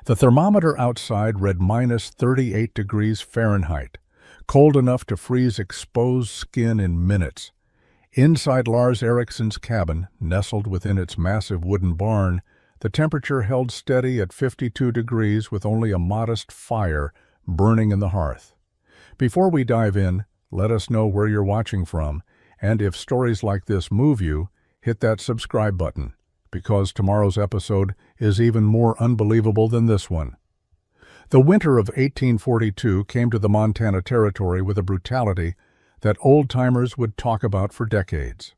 The thermometer outside read minus 38 degrees Fahrenheit, cold enough to freeze exposed skin in minutes. Inside Lars Eriksson's cabin, nestled within its massive wooden barn, the temperature held steady at 52 degrees with only a modest fire burning in the hearth. Before we dive in, let us know where you're watching from, and if stories like this move you, hit that subscribe button, because tomorrow's episode is even more unbelievable than this one. The winter of 1842 came to the Montana Territory with a brutality that old-timers would talk about for decades.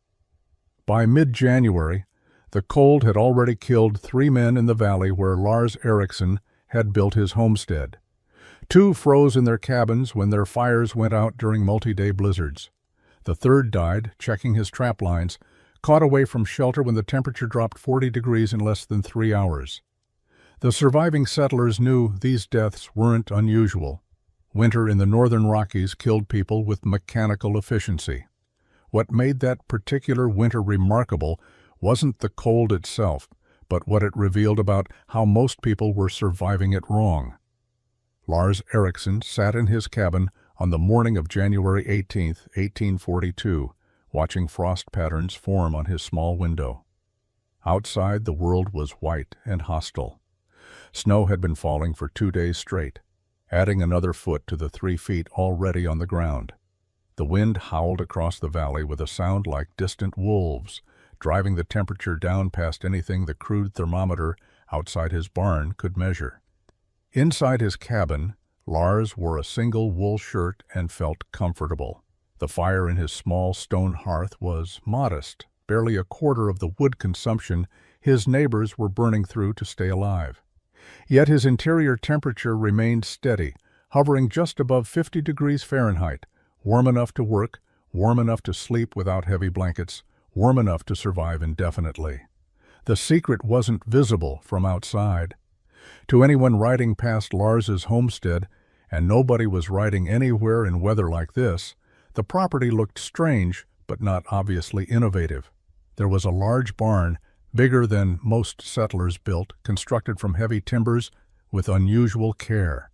By mid-January, the cold had already killed 3 men in the valley where Lars Eriksson had built his homestead. 2 froze in their cabins when their fires went out during multi-day blizzards. The third died, checking his trap lines, caught away from shelter when the temperature dropped 40 degrees in less than 3 hours. The surviving settlers knew these deaths weren't unusual. Winter in the northern Rockies killed people with mechanical efficiency. What made that particular winter remarkable wasn't the cold itself, but what it revealed about how most people were surviving it wrong. Lars Eriksson sat in his cabin on the morning of January 18, 1842, watching frost patterns form on his small window. Outside, the world was white and hostile. Snow had been falling for 2 days straight, adding another foot to the 3 feet already on the ground. The wind howled across the valley with a sound like distant wolves, driving the temperature down past anything the crude thermometer outside his barn could measure. Inside his cabin, Lars wore a single wool shirt and felt comfortable. The fire in his small stone hearth was modest, barely a quarter of the wood consumption his neighbors were burning through to stay alive. Yet his interior temperature remained steady, hovering just above 50 degrees Fahrenheit, warm enough to work, warm enough to sleep without heavy blankets, warm enough to survive indefinitely. The secret wasn't visible from outside. To anyone riding past Lars's homestead, and nobody was riding anywhere in weather like this, the property looked strange but not obviously innovative. There was a large barn, bigger than most settlers built, constructed from heavy timbers with unusual care.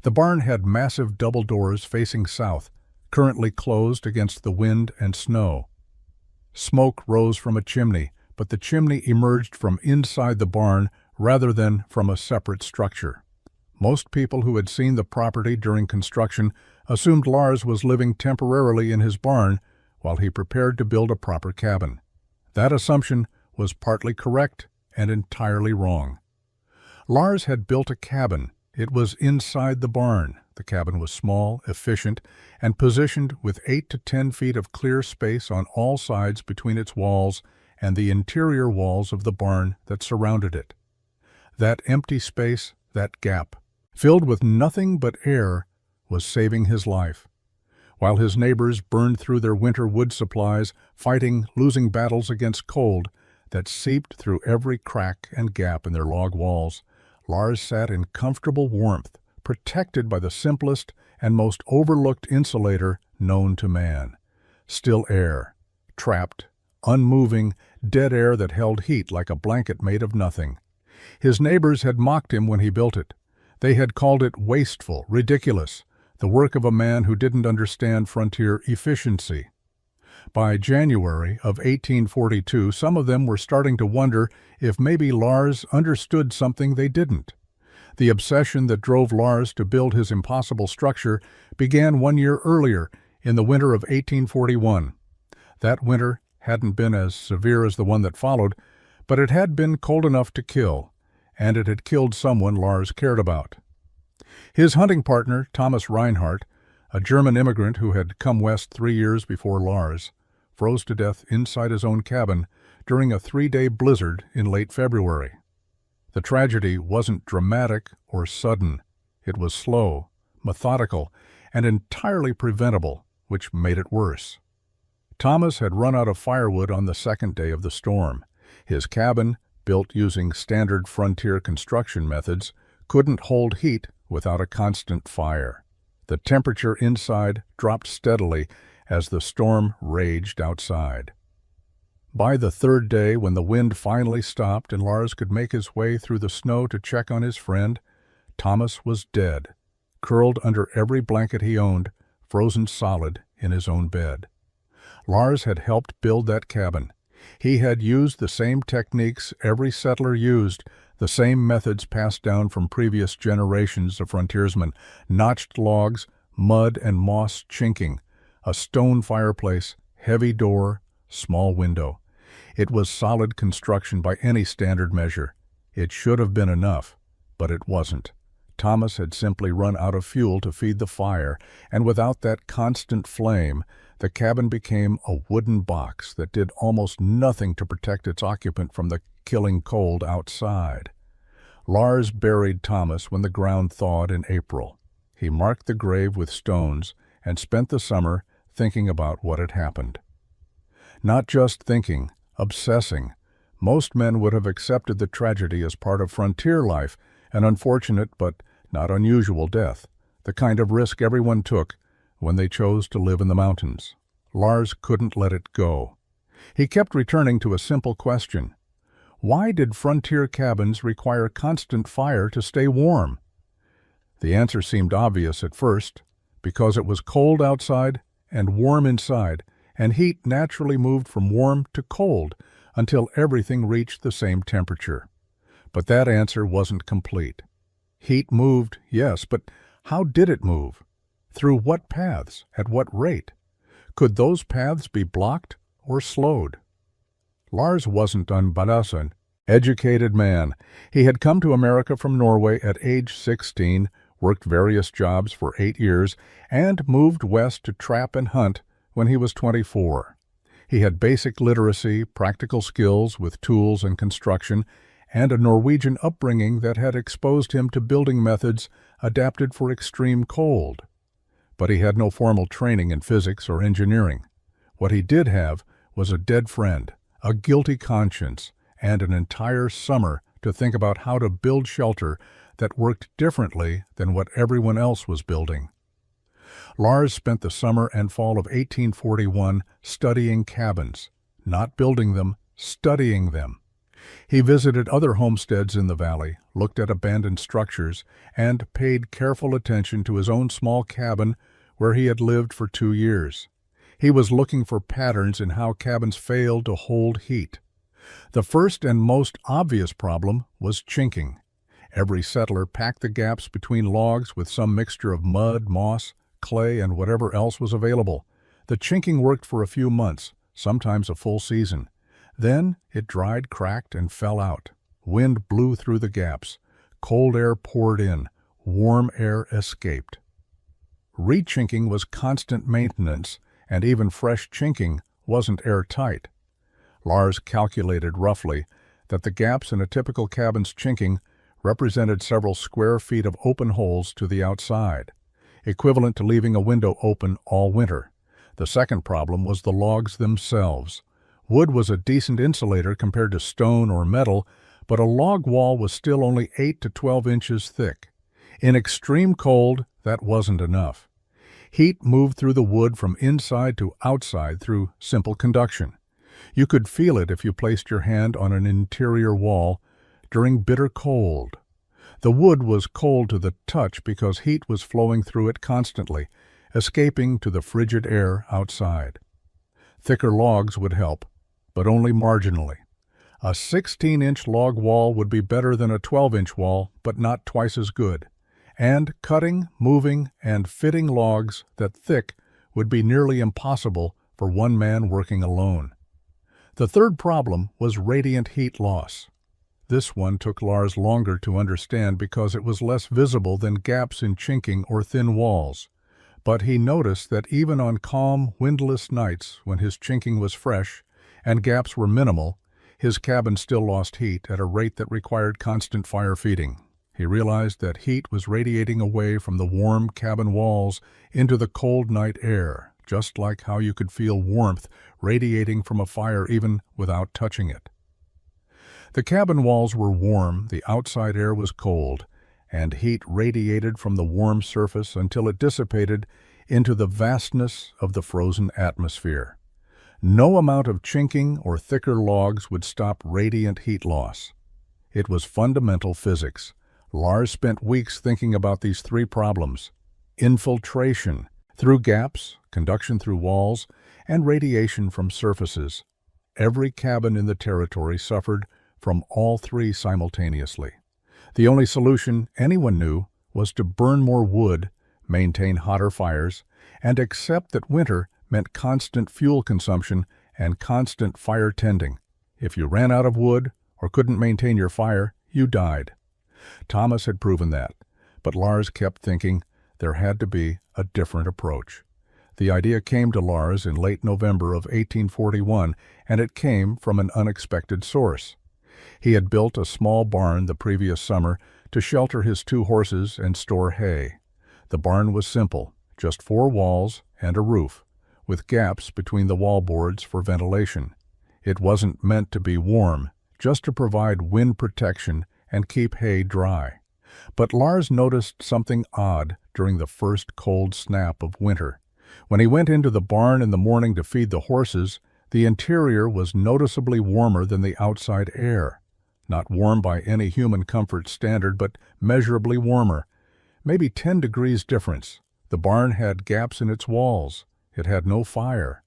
The barn had massive double doors facing south, currently closed against the wind and snow. Smoke rose from a chimney, but the chimney emerged from inside the barn rather than from a separate structure. Most people who had seen the property during construction assumed Lars was living temporarily in his barn while he prepared to build a proper cabin. That assumption was partly correct and entirely wrong. Lars had built a cabin. It was inside the barn. The cabin was small, efficient, and positioned with 8 to 10 feet of clear space on all sides between its walls and the interior walls of the barn that surrounded it. That empty space, that gap, filled with nothing but air, was saving his life. While his neighbors burned through their winter wood supplies, fighting losing battles against cold that seeped through every crack and gap in their log walls, Lars sat in comfortable warmth, protected by the simplest and most overlooked insulator known to man. Still air, trapped, unmoving, dead air that held heat like a blanket made of nothing. His neighbors had mocked him when he built it. They had called it wasteful, ridiculous, the work of a man who didn't understand frontier efficiency. By January of 1842, some of them were starting to wonder if maybe Lars understood something they didn't. The obsession that drove Lars to build his impossible structure began 1 year earlier, in the winter of 1841. That winter hadn't been as severe as the one that followed, but it had been cold enough to kill, and it had killed someone Lars cared about. His hunting partner, Thomas Reinhardt, a German immigrant who had come west 3 years before Lars, froze to death inside his own cabin during a 3-day blizzard in late February. The tragedy wasn't dramatic or sudden. It was slow, methodical, and entirely preventable, which made it worse. Thomas had run out of firewood on the 2nd day of the storm. His cabin, built using standard frontier construction methods, couldn't hold heat without a constant fire. The temperature inside dropped steadily as the storm raged outside. By the third day, when the wind finally stopped and Lars could make his way through the snow to check on his friend, Thomas was dead, curled under every blanket he owned, frozen solid in his own bed. Lars had helped build that cabin. He had used the same techniques every settler used, the same methods passed down from previous generations of frontiersmen: notched logs, mud and moss chinking, a stone fireplace, heavy door, small window. It was solid construction by any standard measure. It should have been enough, but it wasn't. Thomas had simply run out of fuel to feed the fire, and without that constant flame, the cabin became a wooden box that did almost nothing to protect its occupant from the killing cold outside. Lars buried Thomas when the ground thawed in April. He marked the grave with stones and spent the summer thinking about what had happened. Not just thinking, obsessing. Most men would have accepted the tragedy as part of frontier life, an unfortunate but not unusual death, the kind of risk everyone took when they chose to live in the mountains. Lars couldn't let it go. He kept returning to a simple question: why did frontier cabins require constant fire to stay warm? The answer seemed obvious at first: because it was cold outside and warm inside, and heat naturally moved from warm to cold until everything reached the same temperature. But that answer wasn't complete. Heat moved, yes, but how did it move? Through what paths? At what rate? Could those paths be blocked or slowed? Lars wasn't an educated man. He had come to America from Norway at age 16, worked various jobs for 8 years, and moved west to trap and hunt when he was 24. He had basic literacy, practical skills with tools and construction, and a Norwegian upbringing that had exposed him to building methods adapted for extreme cold. But he had no formal training in physics or engineering. What he did have was a dead friend, a guilty conscience, and an entire summer to think about how to build shelter that worked differently than what everyone else was building. Lars spent the summer and fall of 1841 studying cabins, not building them, studying them. He visited other homesteads in the valley, looked at abandoned structures, and paid careful attention to his own small cabin where he had lived for 2 years. He was looking for patterns in how cabins failed to hold heat. The first and most obvious problem was chinking. Every settler packed the gaps between logs with some mixture of mud, moss, clay, and whatever else was available. The chinking worked for a few months, sometimes a full season. Then it dried, cracked, and fell out. Wind blew through the gaps. Cold air poured in. Warm air escaped. Rechinking was constant maintenance, and even fresh chinking wasn't airtight. Lars calculated roughly that the gaps in a typical cabin's chinking represented several square feet of open holes to the outside, equivalent to leaving a window open all winter. The second problem was the logs themselves. Wood was a decent insulator compared to stone or metal, but a log wall was still only 8 to 12 inches thick. In extreme cold, that wasn't enough. Heat moved through the wood from inside to outside through simple conduction. You could feel it if you placed your hand on an interior wall during bitter cold. The wood was cold to the touch because heat was flowing through it constantly, escaping to the frigid air outside. Thicker logs would help, but only marginally. A 16-inch log wall would be better than a 12-inch wall, but not twice as good. And cutting, moving, and fitting logs that thick would be nearly impossible for one man working alone. The third problem was radiant heat loss. This one took Lars longer to understand because it was less visible than gaps in chinking or thin walls. But he noticed that even on calm, windless nights when his chinking was fresh and gaps were minimal, his cabin still lost heat at a rate that required constant fire feeding. He realized that heat was radiating away from the warm cabin walls into the cold night air, just like how you could feel warmth radiating from a fire even without touching it. The cabin walls were warm, the outside air was cold, and heat radiated from the warm surface until it dissipated into the vastness of the frozen atmosphere. No amount of chinking or thicker logs would stop radiant heat loss. It was fundamental physics. Lars spent weeks thinking about these three problems: infiltration through gaps, conduction through walls, and radiation from surfaces. Every cabin in the territory suffered from all three simultaneously. The only solution anyone knew was to burn more wood, maintain hotter fires, and accept that winter meant constant fuel consumption and constant fire tending. If you ran out of wood or couldn't maintain your fire, you died. Thomas had proven that, but Lars kept thinking there had to be a different approach. The idea came to Lars in late November of 1841, and it came from an unexpected source. He had built a small barn the previous summer to shelter his 2 horses and store hay. The barn was simple, just 4 walls and a roof, with gaps between the wallboards for ventilation. It wasn't meant to be warm, just to provide wind protection and keep hay dry. But Lars noticed something odd during the first cold snap of winter. When he went into the barn in the morning to feed the horses, the interior was noticeably warmer than the outside air. Not warm by any human comfort standard, but measurably warmer. Maybe 10 degrees difference. The barn had gaps in its walls. It had no fire.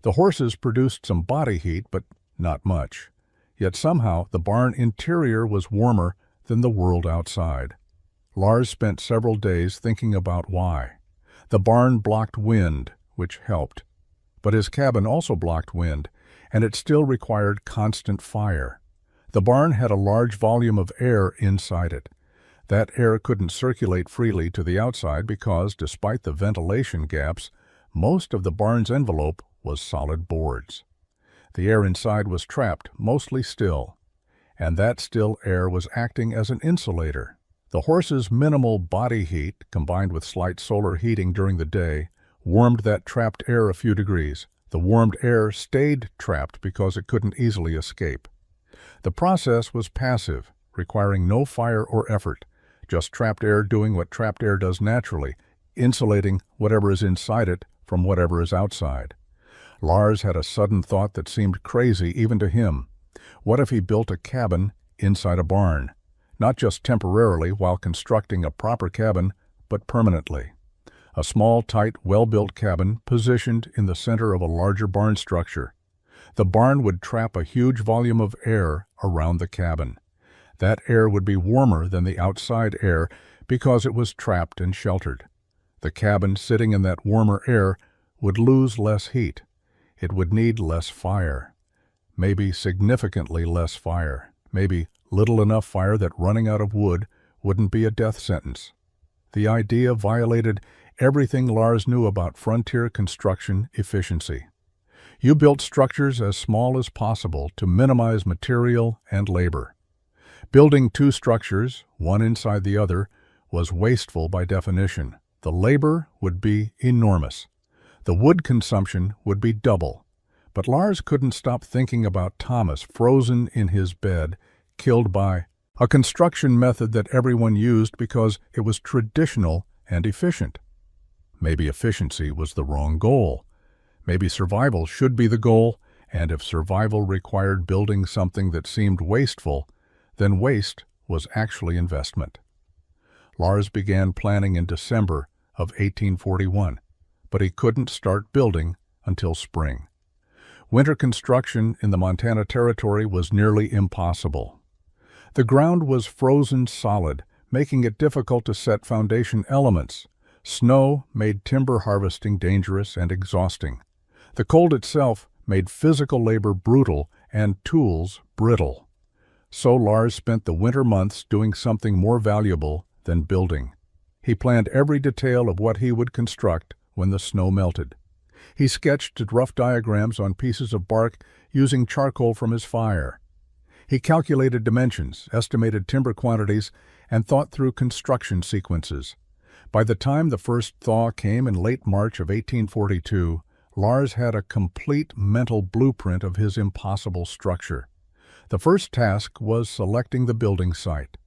The horses produced some body heat, but not much. Yet somehow the barn interior was warmer than the world outside. Lars spent several days thinking about why. The barn blocked wind, which helped. But his cabin also blocked wind, and it still required constant fire. The barn had a large volume of air inside it. That air couldn't circulate freely to the outside because, despite the ventilation gaps, most of the barn's envelope was solid boards. The air inside was trapped, mostly still, and that still air was acting as an insulator. The horses' minimal body heat, combined with slight solar heating during the day, warmed that trapped air a few degrees. The warmed air stayed trapped because it couldn't easily escape. The process was passive, requiring no fire or effort, just trapped air doing what trapped air does naturally, insulating whatever is inside it from whatever is outside. Lars had a sudden thought that seemed crazy even to him. What if he built a cabin inside a barn? Not just temporarily while constructing a proper cabin, but permanently. A small, tight, well-built cabin positioned in the center of a larger barn structure. The barn would trap a huge volume of air around the cabin. That air would be warmer than the outside air because it was trapped and sheltered. The cabin sitting in that warmer air would lose less heat. It would need less fire. Maybe significantly less fire. Maybe little enough fire that running out of wood wouldn't be a death sentence. The idea violated everything Lars knew about frontier construction efficiency. You built structures as small as possible to minimize material and labor. Building 2 structures, one inside the other, was wasteful by definition. The labor would be enormous. The wood consumption would be double. But Lars couldn't stop thinking about Thomas frozen in his bed, killed by a construction method that everyone used because it was traditional and efficient. Maybe efficiency was the wrong goal. Maybe survival should be the goal, and if survival required building something that seemed wasteful, then waste was actually investment. Lars began planning in December of 1841, but he couldn't start building until spring. Winter construction in the Montana Territory was nearly impossible. The ground was frozen solid, making it difficult to set foundation elements. Snow made timber harvesting dangerous and exhausting. The cold itself made physical labor brutal and tools brittle. So Lars spent the winter months doing something more valuable than building. He planned every detail of what he would construct when the snow melted. He sketched rough diagrams on pieces of bark using charcoal from his fire. He calculated dimensions, estimated timber quantities, and thought through construction sequences. By the time the first thaw came in late March of 1842, Lars had a complete mental blueprint of his impossible structure. The first task was selecting the building site.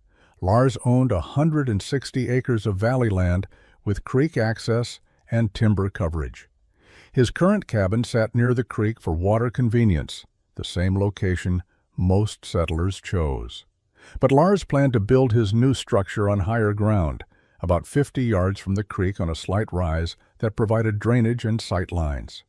Lars owned 160 acres of valley land with creek access and timber coverage. His current cabin sat near the creek for water convenience, the same location most settlers chose. But Lars planned to build his new structure on higher ground, about 50 yards from the creek on a slight rise that provided drainage and sight lines.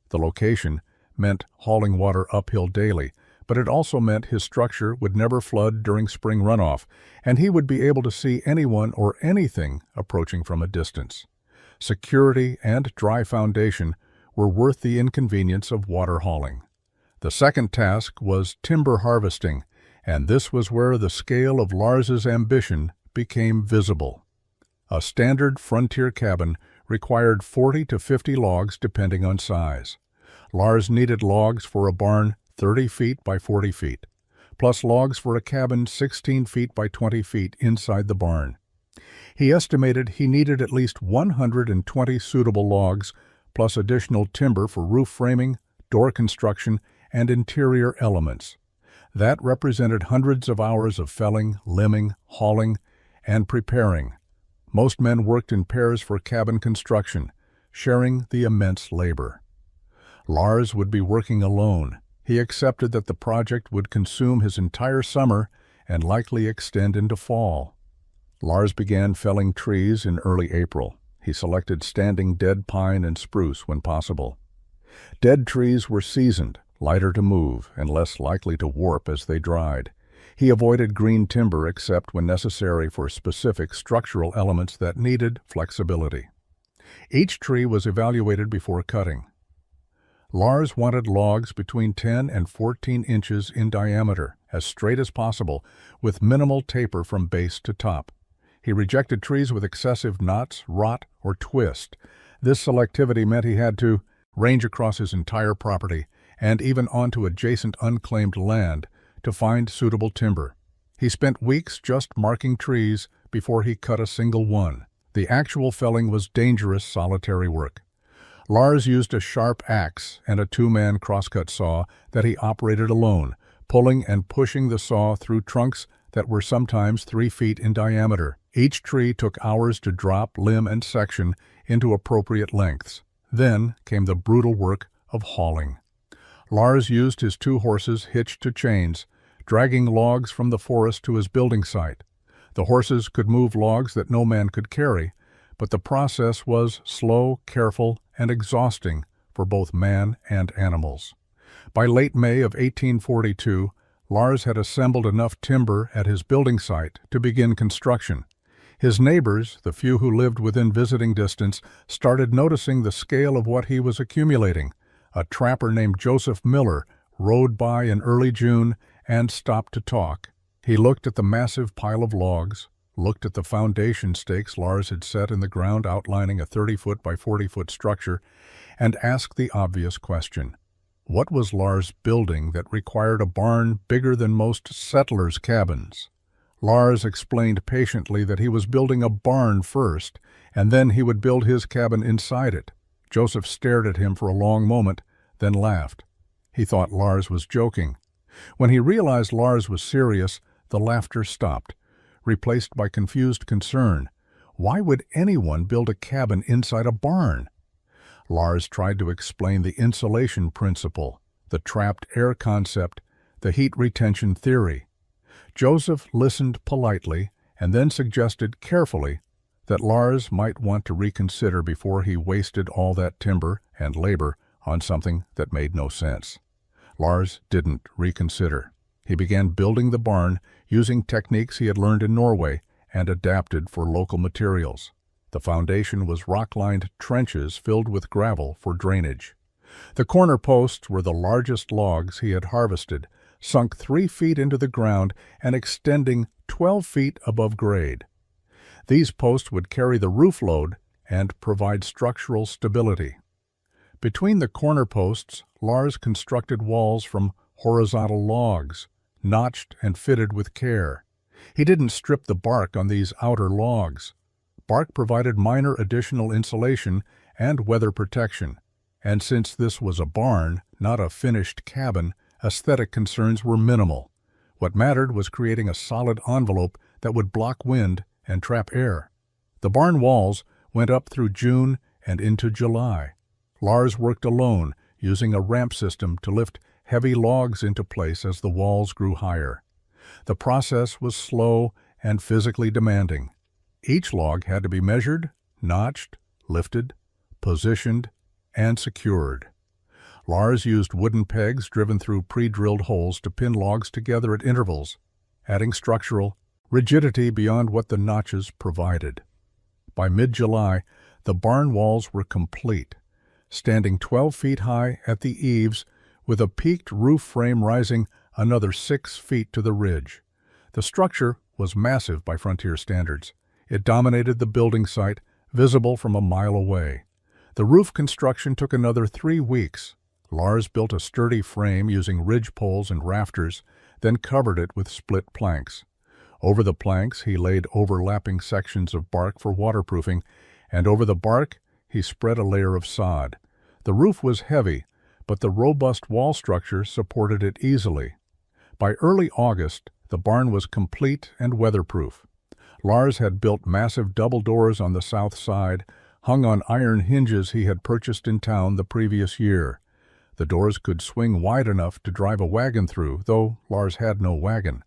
The location meant hauling water uphill daily, but it also meant his structure would never flood during spring runoff, and he would be able to see anyone or anything approaching from a distance. Security and dry foundation were worth the inconvenience of water hauling. The second task was timber harvesting, and this was where the scale of Lars's ambition became visible. A standard frontier cabin required 40 to 50 logs depending on size. Lars needed logs for a barn 30 feet by 40 feet, plus logs for a cabin 16 feet by 20 feet inside the barn. He estimated he needed at least 120 suitable logs, plus additional timber for roof framing, door construction, and interior elements. That represented hundreds of hours of felling, limbing, hauling, and preparing. Most men worked in pairs for cabin construction, sharing the immense labor. Lars would be working alone. He accepted that the project would consume his entire summer and likely extend into fall. Lars began felling trees in early April. He selected standing dead pine and spruce when possible. Dead trees were seasoned, lighter to move, and less likely to warp as they dried. He avoided green timber except when necessary for specific structural elements that needed flexibility. Each tree was evaluated before cutting. Lars wanted logs between 10 and 14 inches in diameter, as straight as possible, with minimal taper from base to top. He rejected trees with excessive knots, rot, or twist. This selectivity meant he had to range across his entire property and even onto adjacent unclaimed land to find suitable timber. He spent weeks just marking trees before he cut a single one. The actual felling was dangerous, solitary work. Lars used a sharp axe and a two-man crosscut saw that he operated alone, pulling and pushing the saw through trunks that were sometimes 3 feet in diameter. Each tree took hours to drop, limb, and section into appropriate lengths. Then came the brutal work of hauling. Lars used his 2 horses hitched to chains, dragging logs from the forest to his building site. The horses could move logs that no man could carry, but the process was slow, careful, and exhausting for both man and animals. By late May of 1842, Lars had assembled enough timber at his building site to begin construction. His neighbors, the few who lived within visiting distance, started noticing the scale of what he was accumulating. A trapper named Joseph Miller rode by in early June and stopped to talk. He looked at the massive pile of logs, looked at the foundation stakes Lars had set in the ground outlining a 30-foot by 40-foot structure, and asked the obvious question. What was Lars building that required a barn bigger than most settlers' cabins? Lars explained patiently that he was building a barn first, and then he would build his cabin inside it. Joseph stared at him for a long moment, then laughed. He thought Lars was joking. When he realized Lars was serious, the laughter stopped, replaced by confused concern. Why would anyone build a cabin inside a barn? Lars tried to explain the insulation principle, the trapped air concept, the heat retention theory. Joseph listened politely and then suggested carefully that Lars might want to reconsider before he wasted all that timber and labor on something that made no sense. Lars didn't reconsider. He began building the barn using techniques he had learned in Norway and adapted for local materials. The foundation was rock-lined trenches filled with gravel for drainage. The corner posts were the largest logs he had harvested, sunk 3 feet into the ground and extending 12 feet above grade. These posts would carry the roof load and provide structural stability. Between the corner posts, Lars constructed walls from horizontal logs, notched and fitted with care. He didn't strip the bark on these outer logs. Bark provided minor additional insulation and weather protection, and since this was a barn, not a finished cabin, aesthetic concerns were minimal. What mattered was creating a solid envelope that would block wind and trap air. The barn walls went up through June and into July. Lars worked alone, using a ramp system to lift heavy logs into place as the walls grew higher. The process was slow and physically demanding. Each log had to be measured, notched, lifted, positioned, and secured. Lars used wooden pegs driven through pre-drilled holes to pin logs together at intervals, adding structural rigidity beyond what the notches provided. By mid-July, the barn walls were complete, standing 12 feet high at the eaves with a peaked roof frame rising another 6 feet to the ridge. The structure was massive by frontier standards. It dominated the building site, visible from a mile away. The roof construction took another 3 weeks. Lars built a sturdy frame using ridge poles and rafters, then covered it with split planks. Over the planks, he laid overlapping sections of bark for waterproofing, and over the bark, he spread a layer of sod. The roof was heavy, but the robust wall structure supported it easily. By early August, the barn was complete and weatherproof. Lars had built massive double doors on the south side, hung on iron hinges he had purchased in town the previous year. The doors could swing wide enough to drive a wagon through, though Lars had no wagon.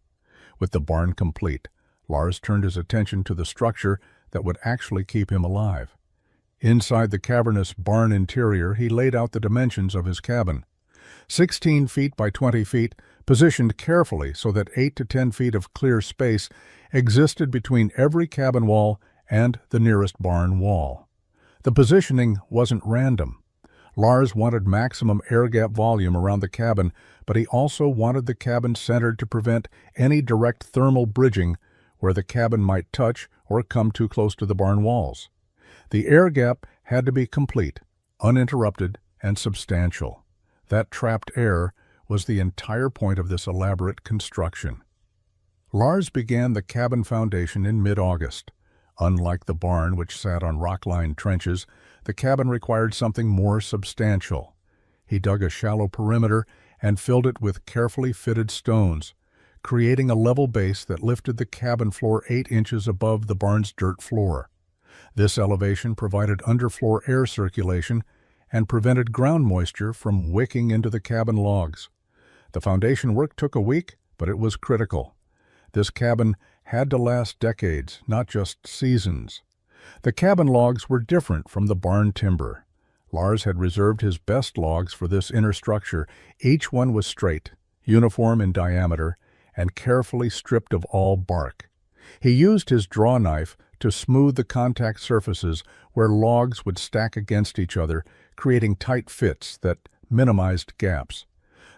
With the barn complete, Lars turned his attention to the structure that would actually keep him alive. Inside the cavernous barn interior, he laid out the dimensions of his cabin. 16 feet by 20 feet, positioned carefully so that 8 to 10 feet of clear space existed between every cabin wall and the nearest barn wall. The positioning wasn't random. Lars wanted maximum air gap volume around the cabin, but he also wanted the cabin centered to prevent any direct thermal bridging where the cabin might touch or come too close to the barn walls. The air gap had to be complete, uninterrupted, and substantial. That trapped air was the entire point of this elaborate construction. Lars began the cabin foundation in mid-August. Unlike the barn, which sat on rock-lined trenches, the cabin required something more substantial. He dug a shallow perimeter and filled it with carefully fitted stones, creating a level base that lifted the cabin floor 8 inches above the barn's dirt floor. This elevation provided underfloor air circulation and prevented ground moisture from wicking into the cabin logs. The foundation work took a week, but it was critical. This cabin had to last decades, not just seasons. The cabin logs were different from the barn timber. Lars had reserved his best logs for this inner structure. Each one was straight, uniform in diameter, and carefully stripped of all bark. He used his draw knife to smooth the contact surfaces where logs would stack against each other, creating tight fits that minimized gaps.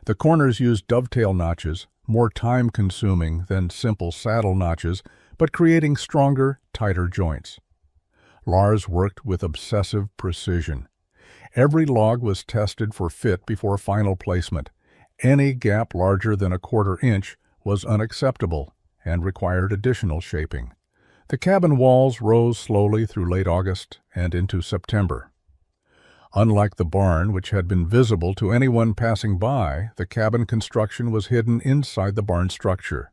The corners used dovetail notches, more time-consuming than simple saddle notches, but creating stronger, tighter joints. Lars worked with obsessive precision. Every log was tested for fit before final placement. Any gap larger than 1/4 inch was unacceptable and required additional shaping. The cabin walls rose slowly through late August and into September. Unlike the barn, which had been visible to anyone passing by, the cabin construction was hidden inside the barn structure.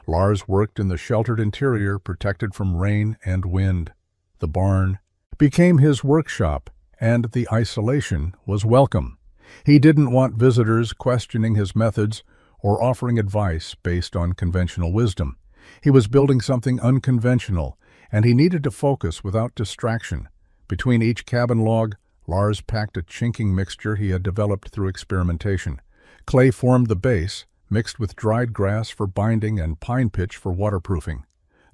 Lars worked in the sheltered interior, protected from rain and wind. The barn became his workshop, and the isolation was welcome. He didn't want visitors questioning his methods or offering advice based on conventional wisdom. He was building something unconventional, and he needed to focus without distraction. Between each cabin log, Lars packed a chinking mixture he had developed through experimentation. Clay formed the base, mixed with dried grass for binding and pine pitch for waterproofing.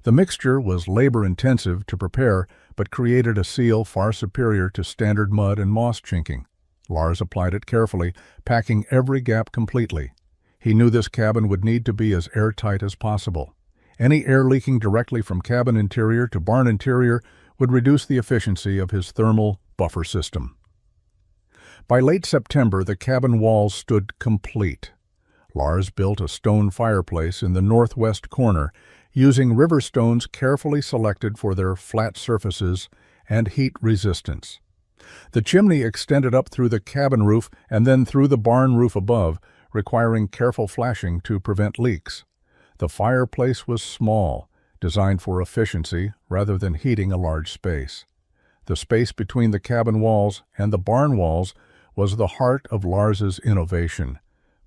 The mixture was labor-intensive to prepare, but created a seal far superior to standard mud and moss chinking. Lars applied it carefully, packing every gap completely. He knew this cabin would need to be as airtight as possible. Any air leaking directly from cabin interior to barn interior would reduce the efficiency of his thermal buffer system. By late September, the cabin walls stood complete. Lars built a stone fireplace in the northwest corner, using river stones carefully selected for their flat surfaces and heat resistance. The chimney extended up through the cabin roof and then through the barn roof above, requiring careful flashing to prevent leaks. The fireplace was small, designed for efficiency rather than heating a large space. The space between the cabin walls and the barn walls was the heart of Lars's innovation,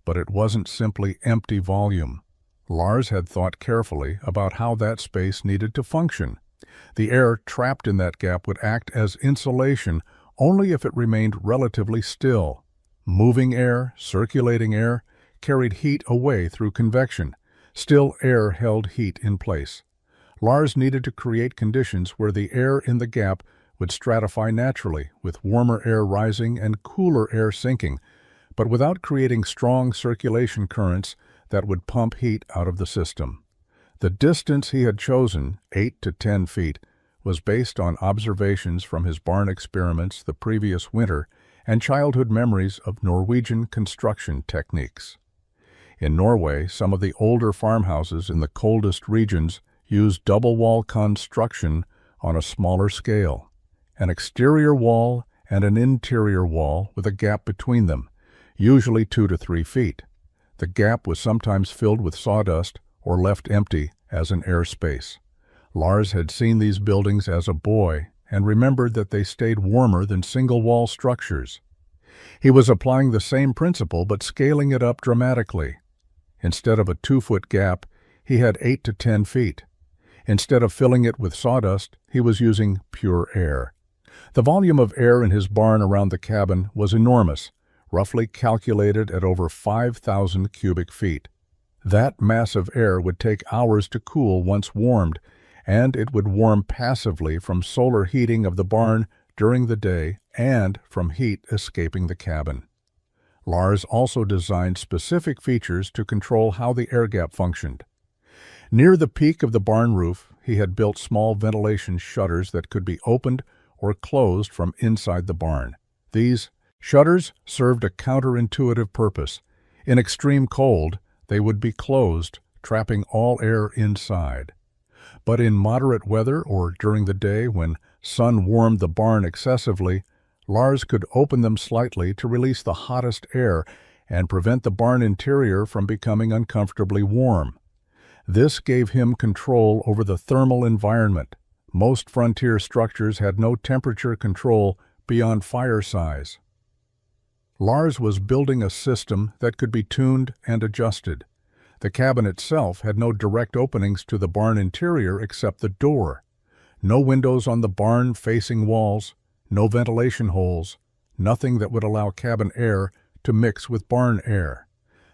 but it wasn't simply empty volume. Lars had thought carefully about how that space needed to function. The air trapped in that gap would act as insulation only if it remained relatively still. Moving air, circulating air, carried heat away through convection. Still air held heat in place. Lars needed to create conditions where the air in the gap would stratify naturally, with warmer air rising and cooler air sinking, but without creating strong circulation currents that would pump heat out of the system. The distance he had chosen, 8 to 10 feet, was based on observations from his barn experiments the previous winter and childhood memories of Norwegian construction techniques. In Norway, some of the older farmhouses in the coldest regions used double-wall construction on a smaller scale, an exterior wall and an interior wall with a gap between them, usually 2 to 3 feet. The gap was sometimes filled with sawdust or left empty as an air space. Lars had seen these buildings as a boy and remembered that they stayed warmer than single-wall structures. He was applying the same principle but scaling it up dramatically. Instead of a 2-foot gap, he had 8 to 10 feet. Instead of filling it with sawdust, he was using pure air. The volume of air in his barn around the cabin was enormous, roughly calculated at over 5,000 cubic feet. That mass of air would take hours to cool once warmed, and it would warm passively from solar heating of the barn during the day and from heat escaping the cabin. Lars also designed specific features to control how the air gap functioned. Near the peak of the barn roof, he had built small ventilation shutters that could be opened or closed from inside the barn. These shutters served a counterintuitive purpose. In extreme cold, they would be closed, trapping all air inside. But in moderate weather or during the day when sun warmed the barn excessively, Lars could open them slightly to release the hottest air and prevent the barn interior from becoming uncomfortably warm. This gave him control over the thermal environment. Most frontier structures had no temperature control beyond fire size. Lars was building a system that could be tuned and adjusted. The cabin itself had no direct openings to the barn interior except the door. No windows on the barn-facing walls, no ventilation holes, nothing that would allow cabin air to mix with barn air.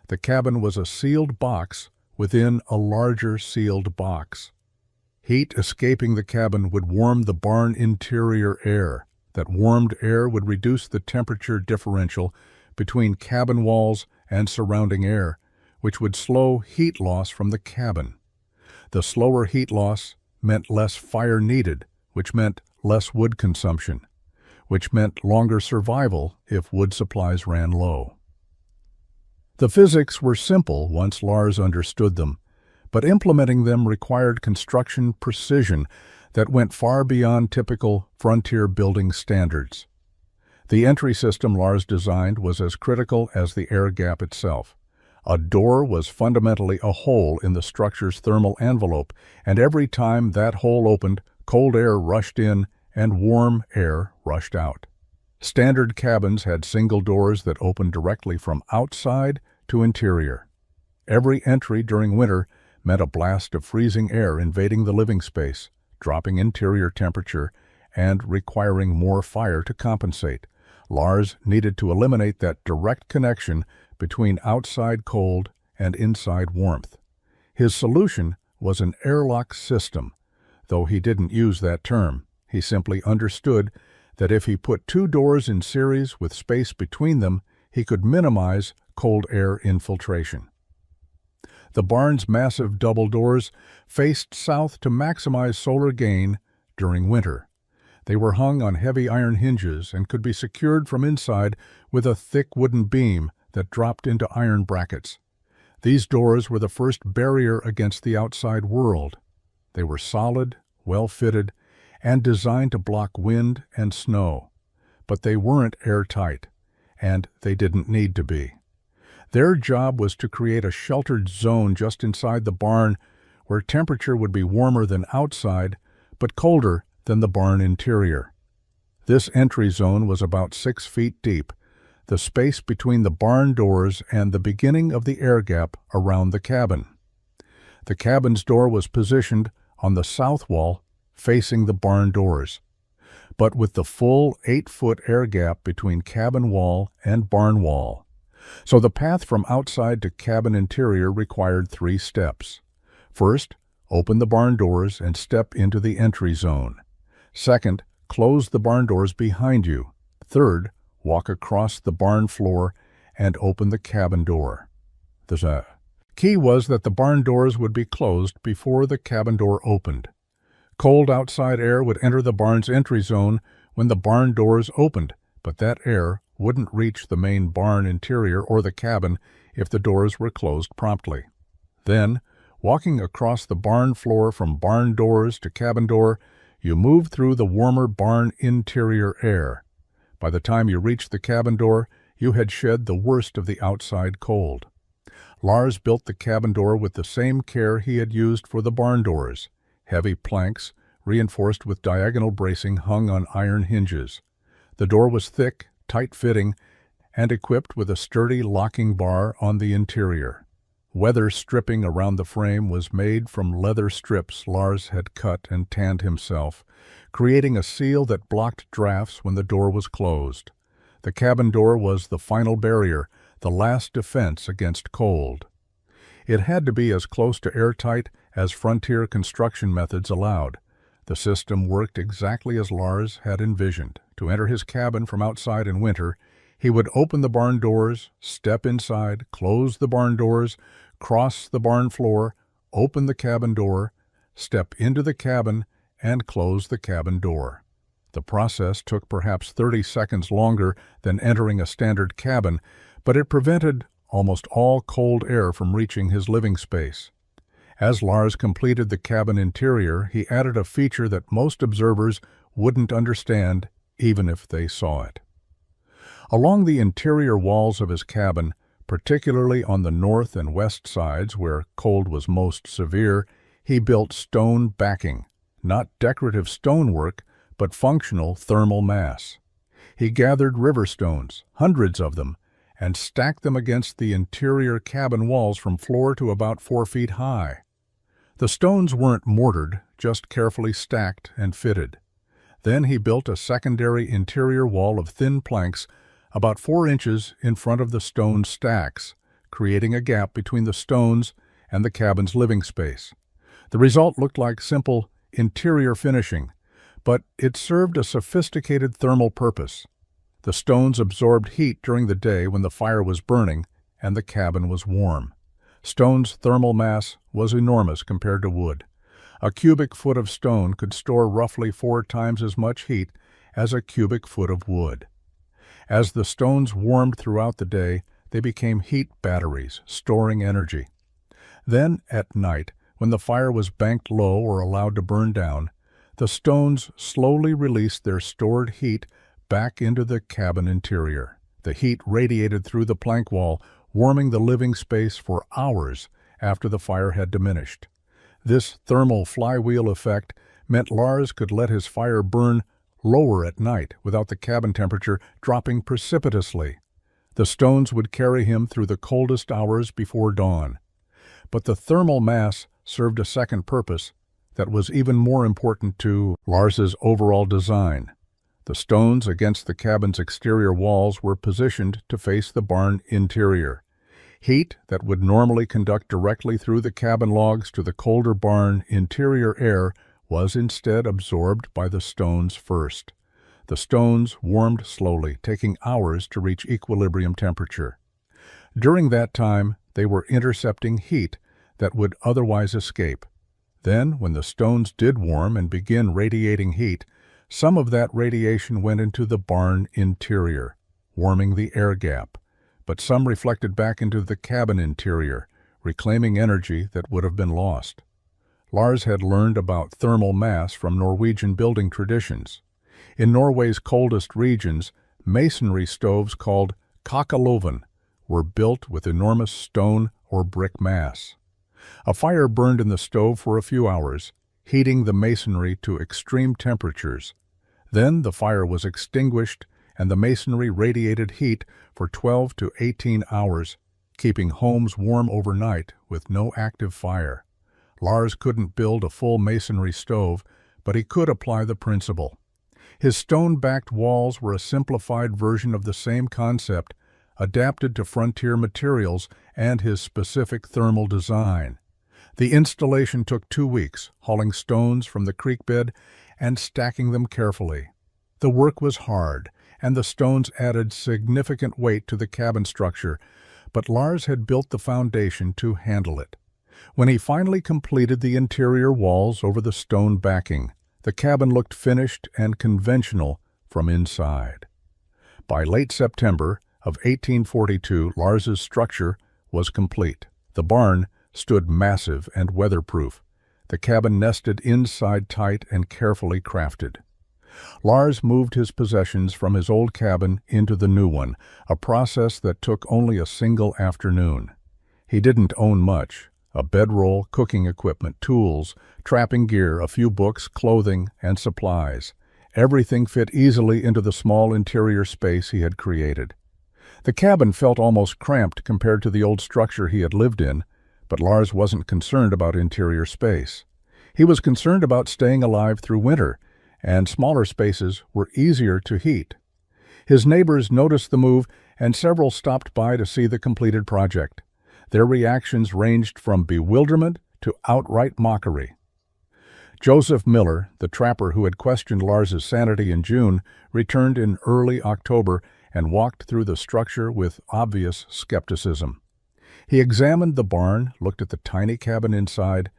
The cabin was a sealed box within a larger sealed box. Heat escaping the cabin would warm the barn interior air. That warmed air would reduce the temperature differential between cabin walls and surrounding air, which would slow heat loss from the cabin. The slower heat loss meant less fire needed, which meant less wood consumption, which meant longer survival if wood supplies ran low. The physics were simple once Lars understood them, but implementing them required construction precision that went far beyond typical frontier building standards. The entry system Lars designed was as critical as the air gap itself. A door was fundamentally a hole in the structure's thermal envelope, and every time that hole opened, cold air rushed in and warm air rushed out. Standard cabins had single doors that opened directly from outside to interior. Every entry during winter meant a blast of freezing air invading the living space, dropping interior temperature, and requiring more fire to compensate. Lars needed to eliminate that direct connection between outside cold and inside warmth. His solution was an airlock system, though he didn't use that term. He simply understood that if he put two doors in series with space between them, he could minimize cold air infiltration. The barn's massive double doors faced south to maximize solar gain during winter. They were hung on heavy iron hinges and could be secured from inside with a thick wooden beam that dropped into iron brackets. These doors were the first barrier against the outside world. They were solid, well-fitted, and designed to block wind and snow. But they weren't airtight, and they didn't need to be. Their job was to create a sheltered zone just inside the barn where temperature would be warmer than outside, but colder than the barn interior. This entry zone was about 6 feet deep, the space between the barn doors and the beginning of the air gap around the cabin. The cabin's door was positioned on the south wall, facing the barn doors, but with the full 8-foot air gap between cabin wall and barn wall. So the path from outside to cabin interior required 3 steps. First, open the barn doors and step into the entry zone. Second, close the barn doors behind you. Third, walk across the barn floor and open the cabin door. The key was that the barn doors would be closed before the cabin door opened. Cold outside air would enter the barn's entry zone when the barn doors opened, but that air wouldn't reach the main barn interior or the cabin if the doors were closed promptly. Then, walking across the barn floor from barn doors to cabin door, you moved through the warmer barn interior air. By the time you reached the cabin door, you had shed the worst of the outside cold. Lars built the cabin door with the same care he had used for the barn doors. Heavy planks, reinforced with diagonal bracing, hung on iron hinges. The door was thick, tight-fitting, and equipped with a sturdy locking bar on the interior. Weather stripping around the frame was made from leather strips Lars had cut and tanned himself, creating a seal that blocked drafts when the door was closed. The cabin door was the final barrier, the last defense against cold. It had to be as close to airtight as frontier construction methods allowed. The system worked exactly as Lars had envisioned. To enter his cabin from outside in winter, he would open the barn doors, step inside, close the barn doors, cross the barn floor, open the cabin door, step into the cabin, and close the cabin door. The process took perhaps 30 seconds longer than entering a standard cabin, but it prevented almost all cold air from reaching his living space. As Lars completed the cabin interior, he added a feature that most observers wouldn't understand even if they saw it. Along the interior walls of his cabin, particularly on the north and west sides where cold was most severe, he built stone backing, not decorative stonework, but functional thermal mass. He gathered river stones, hundreds of them, and stacked them against the interior cabin walls from floor to about 4 feet high. The stones weren't mortared, just carefully stacked and fitted. Then he built a secondary interior wall of thin planks about 4 inches in front of the stone stacks, creating a gap between the stones and the cabin's living space. The result looked like simple interior finishing, but it served a sophisticated thermal purpose. The stones absorbed heat during the day when the fire was burning and the cabin was warm. Stone's thermal mass was enormous compared to wood. A cubic foot of stone could store roughly 4 times as much heat as a cubic foot of wood. As the stones warmed throughout the day, they became heat batteries, storing energy. Then, at night, when the fire was banked low or allowed to burn down, the stones slowly released their stored heat back into the cabin interior. The heat radiated through the plank wall, warming the living space for hours after the fire had diminished. This thermal flywheel effect meant Lars could let his fire burn lower at night without the cabin temperature dropping precipitously. The stones would carry him through the coldest hours before dawn. But the thermal mass served a second purpose that was even more important to Lars's overall design. The stones against the cabin's exterior walls were positioned to face the barn interior. Heat that would normally conduct directly through the cabin logs to the colder barn interior air was instead absorbed by the stones first. The stones warmed slowly, taking hours to reach equilibrium temperature. During that time, they were intercepting heat that would otherwise escape. Then, when the stones did warm and begin radiating heat, some of that radiation went into the barn interior, warming the air gap, but some reflected back into the cabin interior, reclaiming energy that would have been lost. Lars had learned about thermal mass from Norwegian building traditions. In Norway's coldest regions, masonry stoves called kakaloven were built with enormous stone or brick mass. A fire burned in the stove for a few hours, heating the masonry to extreme temperatures. Then the fire was extinguished and the masonry radiated heat for 12 to 18 hours, keeping homes warm overnight with no active fire. Lars couldn't build a full masonry stove, but he could apply the principle. His stone-backed walls were a simplified version of the same concept, adapted to frontier materials and his specific thermal design. The installation took 2 weeks, hauling stones from the creek bed and stacking them carefully. The work was hard, and the stones added significant weight to the cabin structure, but Lars had built the foundation to handle it. When he finally completed the interior walls over the stone backing, the cabin looked finished and conventional from inside. By late September of 1842, Lars's structure was complete. The barn stood massive and weatherproof, the cabin nested inside tight and carefully crafted. Lars moved his possessions from his old cabin into the new one, a process that took only a single afternoon. He didn't own much: a bedroll, cooking equipment, tools, trapping gear, a few books, clothing, and supplies. Everything fit easily into the small interior space he had created. The cabin felt almost cramped compared to the old structure he had lived in, but Lars wasn't concerned about interior space. He was concerned about staying alive through winter, and smaller spaces were easier to heat. His neighbors noticed the move, and several stopped by to see the completed project. Their reactions ranged from bewilderment to outright mockery. Joseph Miller, the trapper who had questioned Lars's sanity in June, returned in early October and walked through the structure with obvious skepticism. He examined the barn, looked at the tiny cabin inside,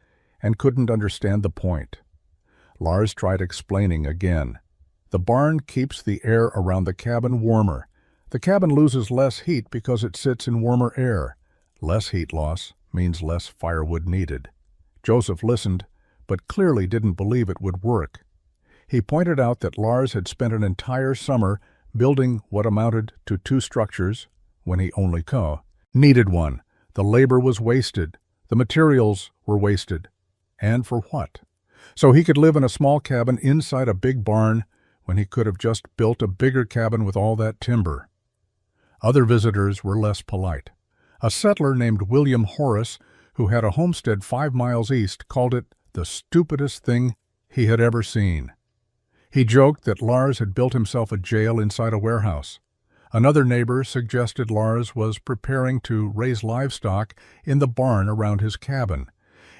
and couldn't understand the point. Lars tried explaining again. The barn keeps the air around the cabin warmer. The cabin loses less heat because it sits in warmer air. Less heat loss means less firewood needed. Joseph listened, but clearly didn't believe it would work. He pointed out that Lars had spent an entire summer building what amounted to 2 structures when he only needed one. The labor was wasted. The materials were wasted. And for what? So he could live in a small cabin inside a big barn when he could have just built a bigger cabin with all that timber. Other visitors were less polite. A settler named William Horace, who had a homestead 5 miles east, called it the stupidest thing he had ever seen. He joked that Lars had built himself a jail inside a warehouse. Another neighbor suggested Lars was preparing to raise livestock in the barn around his cabin,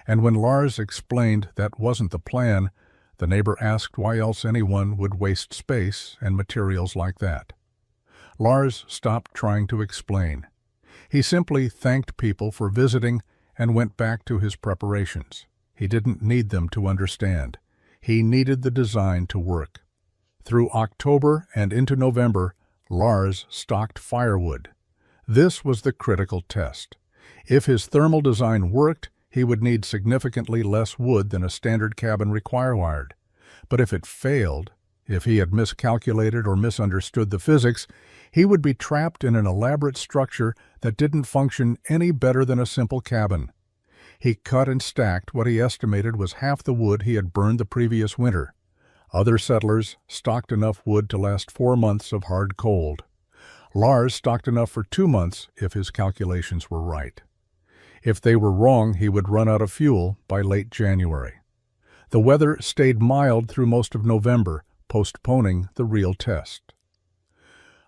and when Lars explained that wasn't the plan, the neighbor asked why else anyone would waste space and materials like that. Lars stopped trying to explain. He simply thanked people for visiting and went back to his preparations. He didn't need them to understand. He needed the design to work. Through October and into November, Lars stocked firewood. This was the critical test. If his thermal design worked, he would need significantly less wood than a standard cabin required. But if it failed, if he had miscalculated or misunderstood the physics, he would be trapped in an elaborate structure that didn't function any better than a simple cabin. He cut and stacked what he estimated was half the wood he had burned the previous winter. Other settlers stocked enough wood to last 4 months of hard cold. Lars stocked enough for 2 months if his calculations were right. If they were wrong, he would run out of fuel by late January. The weather stayed mild through most of November, postponing the real test.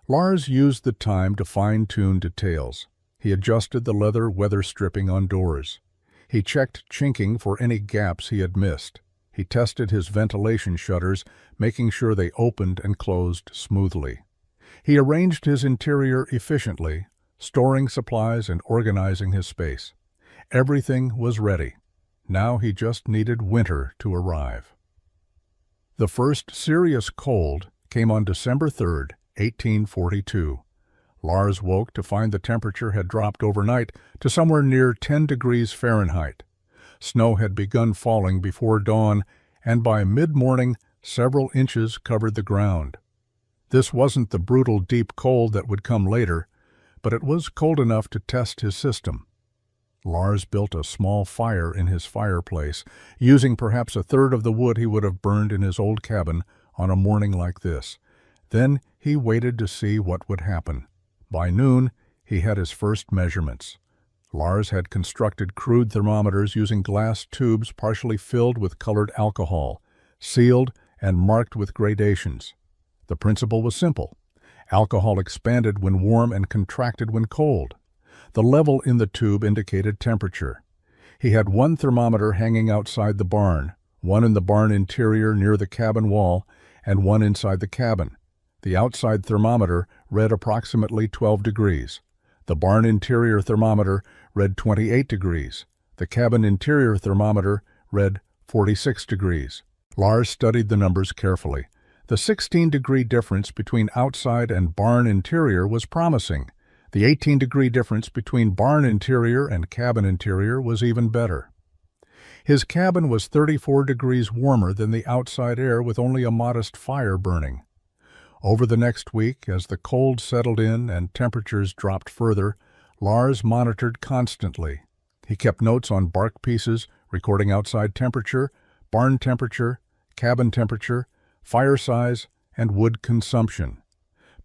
Lars used the time to fine-tune details. He adjusted the leather weather stripping on doors. He checked chinking for any gaps he had missed. He tested his ventilation shutters, making sure they opened and closed smoothly. He arranged his interior efficiently, storing supplies and organizing his space. Everything was ready. Now he just needed winter to arrive. The first serious cold came on December 3rd, 1842. Lars woke to find the temperature had dropped overnight to somewhere near 10 degrees Fahrenheit. Snow had begun falling before dawn, and by mid-morning, several inches covered the ground. This wasn't the brutal deep cold that would come later, but it was cold enough to test his system. Lars built a small fire in his fireplace, using perhaps a third of the wood he would have burned in his old cabin on a morning like this. Then he waited to see what would happen. By noon, he had his first measurements. Lars had constructed crude thermometers using glass tubes partially filled with colored alcohol, sealed and marked with gradations. The principle was simple. Alcohol expanded when warm and contracted when cold. The level in the tube indicated temperature. He had one thermometer hanging outside the barn, one in the barn interior near the cabin wall, and one inside the cabin. The outside thermometer read approximately 12 degrees. The barn interior thermometer read 28 degrees. The cabin interior thermometer read 46 degrees. Lars studied the numbers carefully. The 16-degree difference between outside and barn interior was promising. The 18-degree difference between barn interior and cabin interior was even better. His cabin was 34 degrees warmer than the outside air with only a modest fire burning. Over the next week, as the cold settled in and temperatures dropped further, Lars monitored constantly. He kept notes on bark pieces, recording outside temperature, barn temperature, cabin temperature, fire size, and wood consumption.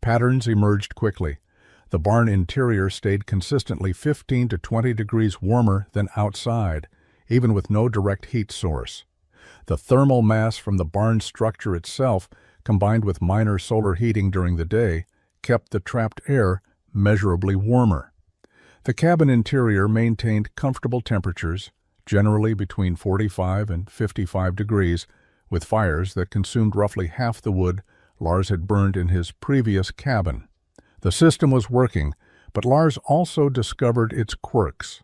Patterns emerged quickly. The barn interior stayed consistently 15 to 20 degrees warmer than outside, even with no direct heat source. The thermal mass from the barn structure itself, combined with minor solar heating during the day, kept the trapped air measurably warmer. The cabin interior maintained comfortable temperatures, generally between 45 and 55 degrees, with fires that consumed roughly half the wood Lars had burned in his previous cabin. The system was working, but Lars also discovered its quirks.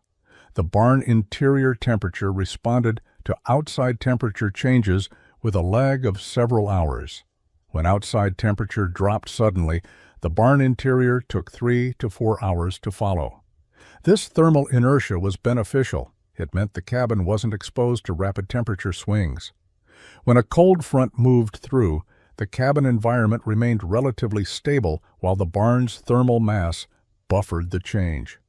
The barn interior temperature responded to outside temperature changes with a lag of several hours. When outside temperature dropped suddenly, the barn interior took 3 to 4 hours to follow. This thermal inertia was beneficial. It meant the cabin wasn't exposed to rapid temperature swings. When a cold front moved through, the cabin environment remained relatively stable while the barn's thermal mass buffered the change.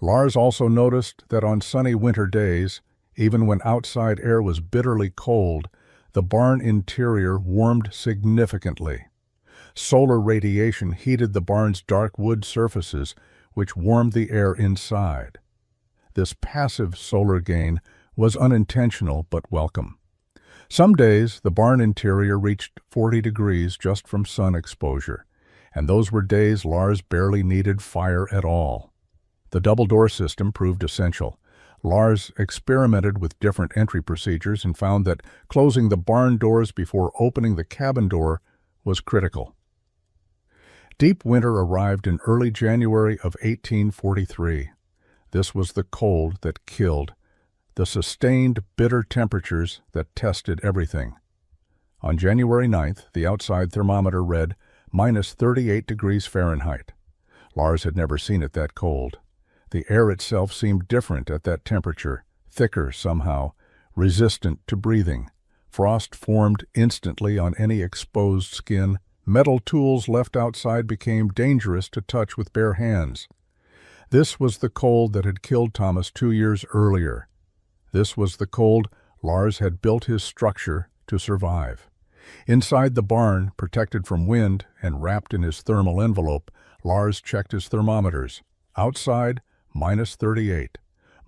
Lars also noticed that on sunny winter days, even when outside air was bitterly cold, the barn interior warmed significantly. Solar radiation heated the barn's dark wood surfaces, which warmed the air inside. This passive solar gain was unintentional but welcome. Some days, the barn interior reached 40 degrees just from sun exposure, and those were days Lars barely needed fire at all. The double-door system proved essential. Lars experimented with different entry procedures and found that closing the barn doors before opening the cabin door was critical. Deep winter arrived in early January of 1843. This was the cold that killed, the sustained bitter temperatures that tested everything. On January 9th, the outside thermometer read minus 38 degrees Fahrenheit. Lars had never seen it that cold. The air itself seemed different at that temperature, thicker somehow, resistant to breathing. Frost formed instantly on any exposed skin. Metal tools left outside became dangerous to touch with bare hands. This was the cold that had killed Thomas 2 years earlier. This was the cold Lars had built his structure to survive. Inside the barn, protected from wind and wrapped in his thermal envelope, Lars checked his thermometers. Outside, minus 38.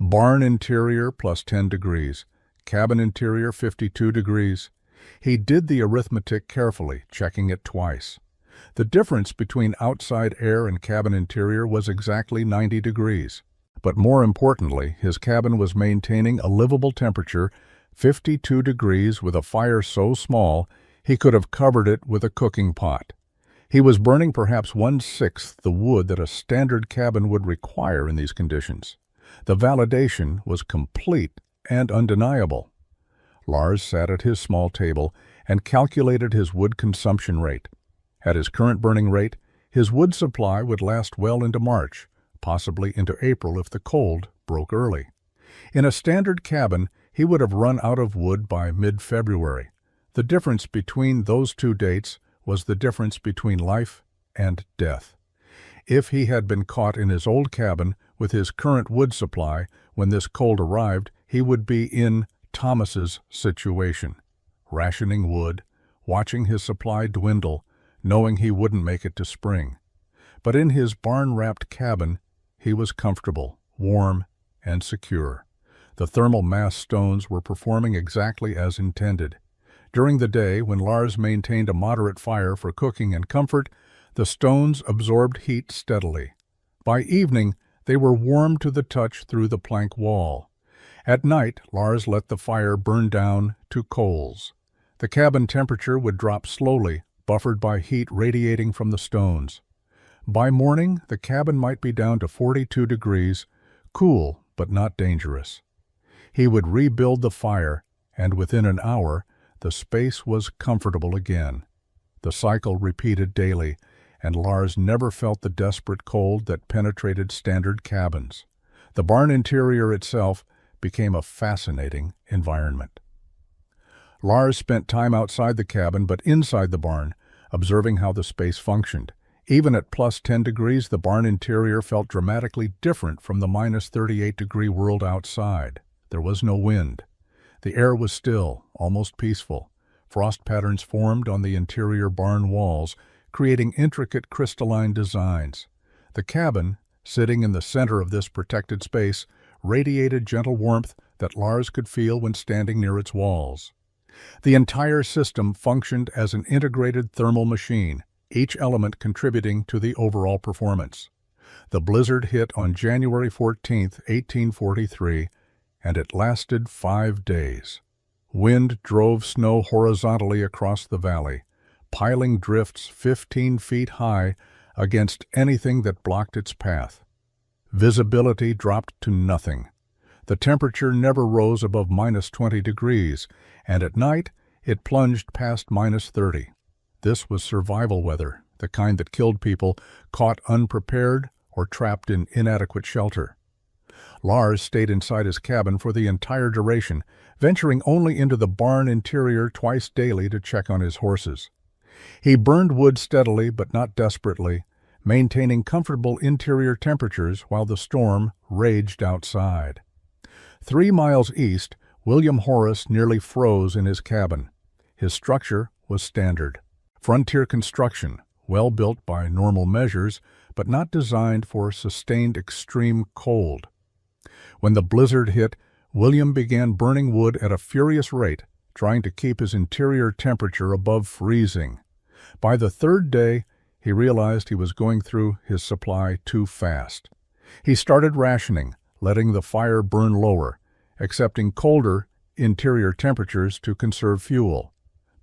Barn interior, plus 10 degrees. Cabin interior, 52 degrees. He did the arithmetic carefully, checking it twice. The difference between outside air and cabin interior was exactly 90 degrees. But more importantly, his cabin was maintaining a livable temperature, 52 degrees, with a fire so small he could have covered it with a cooking pot. He was burning perhaps 1/6 the wood that a standard cabin would require in these conditions. The validation was complete and undeniable. Lars sat at his small table and calculated his wood consumption rate. At his current burning rate, his wood supply would last well into March, possibly into April if the cold broke early. In a standard cabin, he would have run out of wood by mid-February. The difference between those two dates was the difference between life and death. If he had been caught in his old cabin with his current wood supply when this cold arrived, he would be in Thomas's situation, rationing wood, watching his supply dwindle, knowing he wouldn't make it to spring. But in his barn-wrapped cabin, he was comfortable, warm, and secure. The thermal mass stones were performing exactly as intended. During the day, when Lars maintained a moderate fire for cooking and comfort, the stones absorbed heat steadily. By evening, they were warm to the touch through the plank wall. At night, Lars let the fire burn down to coals. The cabin temperature would drop slowly, buffered by heat radiating from the stones. By morning, the cabin might be down to 42 degrees, cool but not dangerous. He would rebuild the fire, and within an hour, the space was comfortable again. The cycle repeated daily, and Lars never felt the desperate cold that penetrated standard cabins. The barn interior itself became a fascinating environment. Lars spent time outside the cabin but inside the barn, observing how the space functioned. Even at plus 10 degrees, the barn interior felt dramatically different from the minus 38-degree world outside. There was no wind. The air was still, almost peaceful. Frost patterns formed on the interior barn walls, creating intricate crystalline designs. The cabin, sitting in the center of this protected space, radiated gentle warmth that Lars could feel when standing near its walls. The entire system functioned as an integrated thermal machine, each element contributing to the overall performance. The blizzard hit on January 14, 1843, and it lasted 5 days. Wind drove snow horizontally across the valley, piling drifts 15 feet high against anything that blocked its path. Visibility dropped to nothing. The temperature never rose above minus 20 degrees, and at night it plunged past minus 30. This was survival weather, the kind that killed people caught unprepared or trapped in inadequate shelter. Lars stayed inside his cabin for the entire duration, venturing only into the barn interior twice daily to check on his horses. He burned wood steadily but not desperately, maintaining comfortable interior temperatures while the storm raged outside. 3 miles east, William Horace nearly froze in his cabin. His structure was standard. Frontier construction, well built by normal measures, but not designed for sustained extreme cold. When the blizzard hit, William began burning wood at a furious rate, trying to keep his interior temperature above freezing. By the 3rd day, he realized he was going through his supply too fast. He started rationing, letting the fire burn lower, accepting colder interior temperatures to conserve fuel.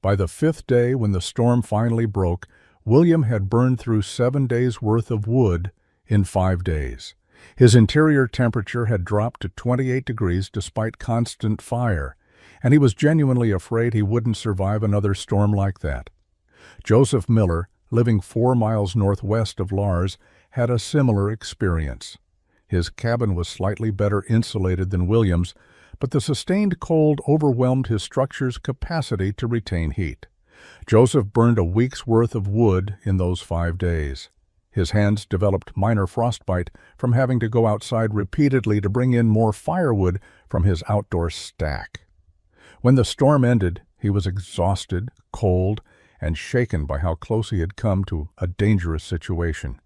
By the 5th day, when the storm finally broke, William had burned through 7 days' worth of wood in 5 days. His interior temperature had dropped to 28 degrees despite constant fire, and he was genuinely afraid he wouldn't survive another storm like that. Joseph Miller, living 4 miles northwest of Lars, had a similar experience. His cabin was slightly better insulated than William's, but the sustained cold overwhelmed his structure's capacity to retain heat. Joseph burned a week's worth of wood in those 5 days. His hands developed minor frostbite from having to go outside repeatedly to bring in more firewood from his outdoor stack. When the storm ended, he was exhausted, cold, and shaken by how close he had come to a dangerous situation.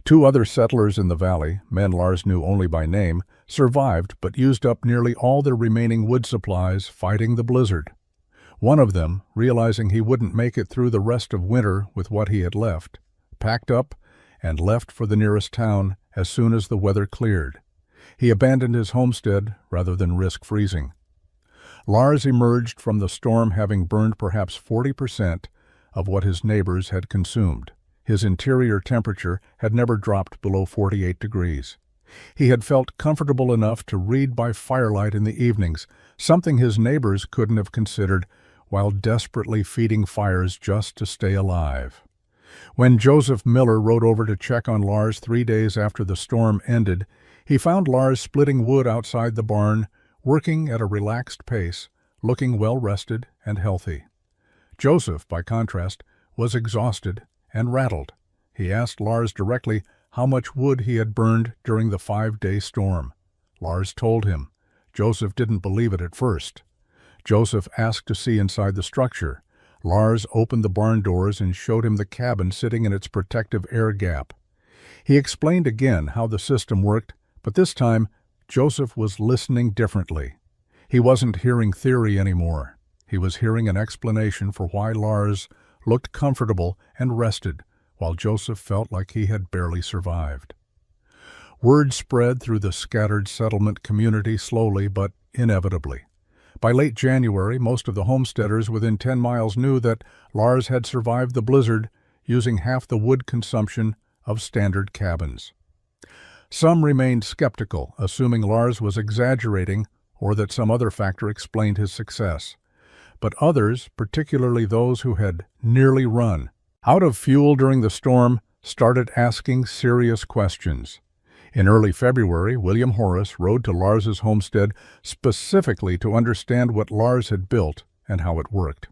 2 other settlers in the valley, men Lars knew only by name, survived but used up nearly all their remaining wood supplies fighting the blizzard. One of them, realizing he wouldn't make it through the rest of winter with what he had left, packed up and left for the nearest town as soon as the weather cleared. He abandoned his homestead rather than risk freezing. Lars emerged from the storm having burned perhaps 40% of what his neighbors had consumed. His interior temperature had never dropped below 48 degrees. He had felt comfortable enough to read by firelight in the evenings, something his neighbors couldn't have considered while desperately feeding fires just to stay alive. When Joseph Miller rode over to check on Lars 3 days after the storm ended, he found Lars splitting wood outside the barn, working at a relaxed pace, looking well-rested and healthy. Joseph, by contrast, was exhausted and rattled. He asked Lars directly how much wood he had burned during the 5-day storm. Lars told him. Joseph didn't believe it at first. Joseph asked to see inside the structure. Lars opened the barn doors and showed him the cabin sitting in its protective air gap. He explained again how the system worked, but this time Joseph was listening differently. He wasn't hearing theory anymore. He was hearing an explanation for why Lars looked comfortable and rested, while Joseph felt like he had barely survived. Word spread through the scattered settlement community slowly but inevitably. By late January, most of the homesteaders within 10 miles knew that Lars had survived the blizzard using half the wood consumption of standard cabins. Some remained skeptical, assuming Lars was exaggerating or that some other factor explained his success. But others, particularly those who had nearly run out of fuel during the storm, started asking serious questions. In early February, William Horace rode to Lars's homestead specifically to understand what Lars had built and how it worked.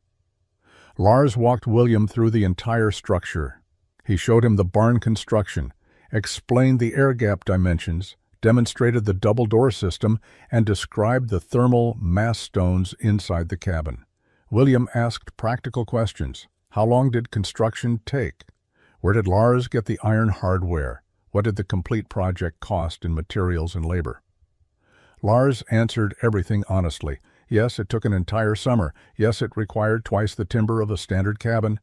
Lars walked William through the entire structure. He showed him the barn construction, explained the air gap dimensions, demonstrated the double door system, and described the thermal mass stones inside the cabin. William asked practical questions. How long did construction take? Where did Lars get the iron hardware? What did the complete project cost in materials and labor? Lars answered everything honestly. Yes, it took an entire summer. Yes, it required twice the timber of a standard cabin.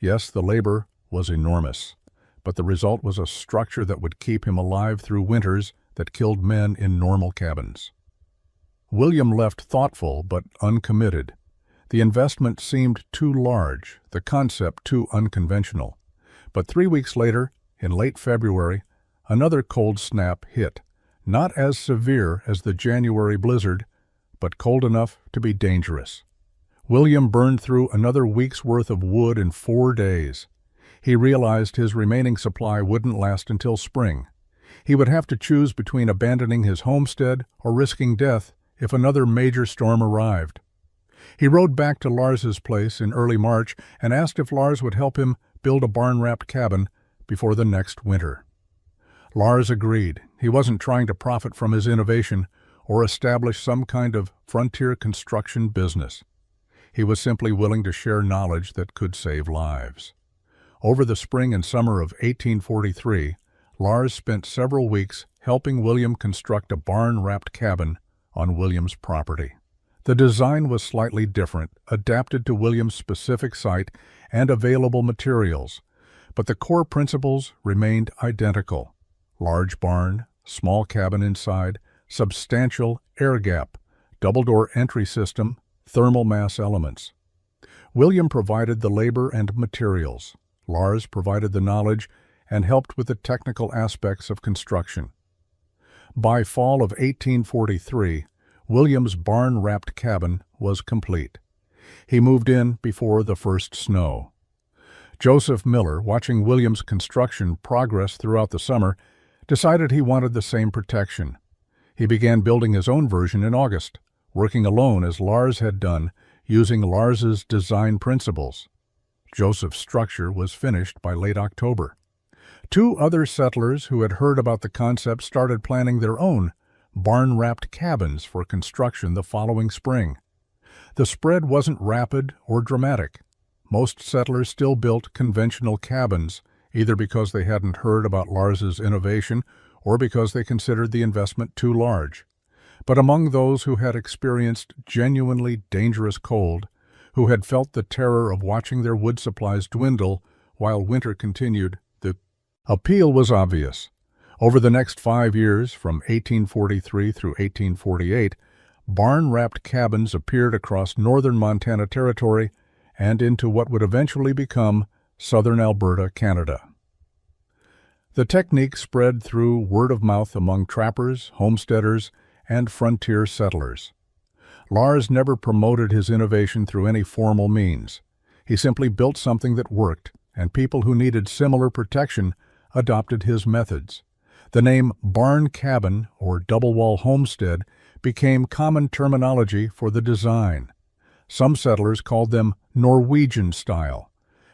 Yes, the labor was enormous. But the result was a structure that would keep him alive through winters that killed men in normal cabins. William left thoughtful but uncommitted. The investment seemed too large, the concept too unconventional. But 3 weeks later, in late February, another cold snap hit, not as severe as the January blizzard, but cold enough to be dangerous. William burned through another week's worth of wood in 4 days. He realized his remaining supply wouldn't last until spring. He would have to choose between abandoning his homestead or risking death if another major storm arrived. He rode back to Lars's place in early March and asked if Lars would help him build a barn-wrapped cabin before the next winter. Lars agreed. He wasn't trying to profit from his innovation or establish some kind of frontier construction business. He was simply willing to share knowledge that could save lives. Over the spring and summer of 1843, Lars spent several weeks helping William construct a barn-wrapped cabin on William's property. The design was slightly different, adapted to William's specific site and available materials, but the core principles remained identical. Large barn, small cabin inside, substantial air gap, double-door entry system, thermal mass elements. William provided the labor and materials. Lars provided the knowledge and helped with the technical aspects of construction. By fall of 1843, William's barn-wrapped cabin was complete. He moved in before the first snow. Joseph Miller, watching William's construction progress throughout the summer, decided he wanted the same protection. He began building his own version in August, working alone as Lars had done, using Lars's design principles. Joseph's structure was finished by late October. 2 other settlers who had heard about the concept started planning their own barn-wrapped cabins for construction the following spring. The spread wasn't rapid or dramatic. Most settlers still built conventional cabins, either because they hadn't heard about Lars's innovation or because they considered the investment too large. But among those who had experienced genuinely dangerous cold, who had felt the terror of watching their wood supplies dwindle while winter continued, the appeal was obvious. Over the next 5 years, from 1843 through 1848, barn-wrapped cabins appeared across northern Montana Territory and into what would eventually become southern Alberta, Canada. The technique spread through word of mouth among trappers, homesteaders, and frontier settlers. Lars never promoted his innovation through any formal means. He simply built something that worked, and people who needed similar protection adopted his methods. The name barn cabin or double-wall homestead became common terminology for the design. Some settlers called them Norwegian style,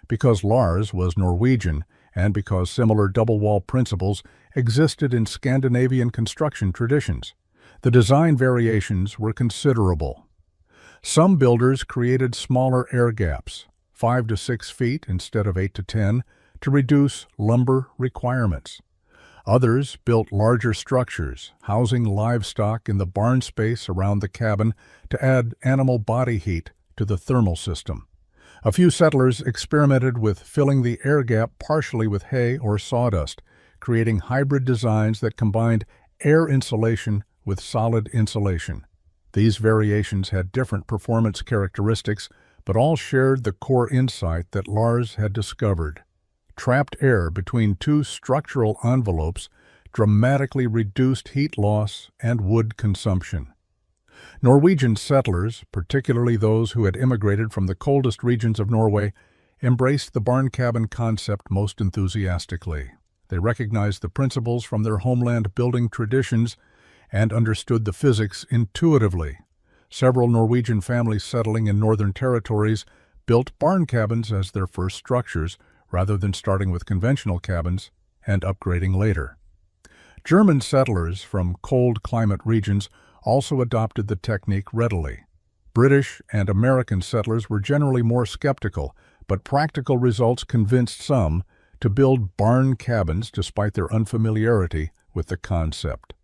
because Lars was Norwegian and because similar double-wall principles existed in Scandinavian construction traditions. The design variations were considerable. Some builders created smaller air gaps, 5 to 6 feet instead of 8 to 10 to reduce lumber requirements. Others built larger structures, housing livestock in the barn space around the cabin to add animal body heat to the thermal system. A few settlers experimented with filling the air gap partially with hay or sawdust, creating hybrid designs that combined air insulation with solid insulation. These variations had different performance characteristics, but all shared the core insight that Lars had discovered. Trapped air between two structural envelopes dramatically reduced heat loss and wood consumption. Norwegian settlers, particularly those who had immigrated from the coldest regions of Norway, embraced the barn cabin concept most enthusiastically. They recognized the principles from their homeland building traditions and understood the physics intuitively. Several Norwegian families settling in northern territories built barn cabins as their first structures, rather than starting with conventional cabins and upgrading later. German settlers from cold climate regions also adopted the technique readily. British and American settlers were generally more skeptical, but practical results convinced some to build barn cabins despite their unfamiliarity with the concept.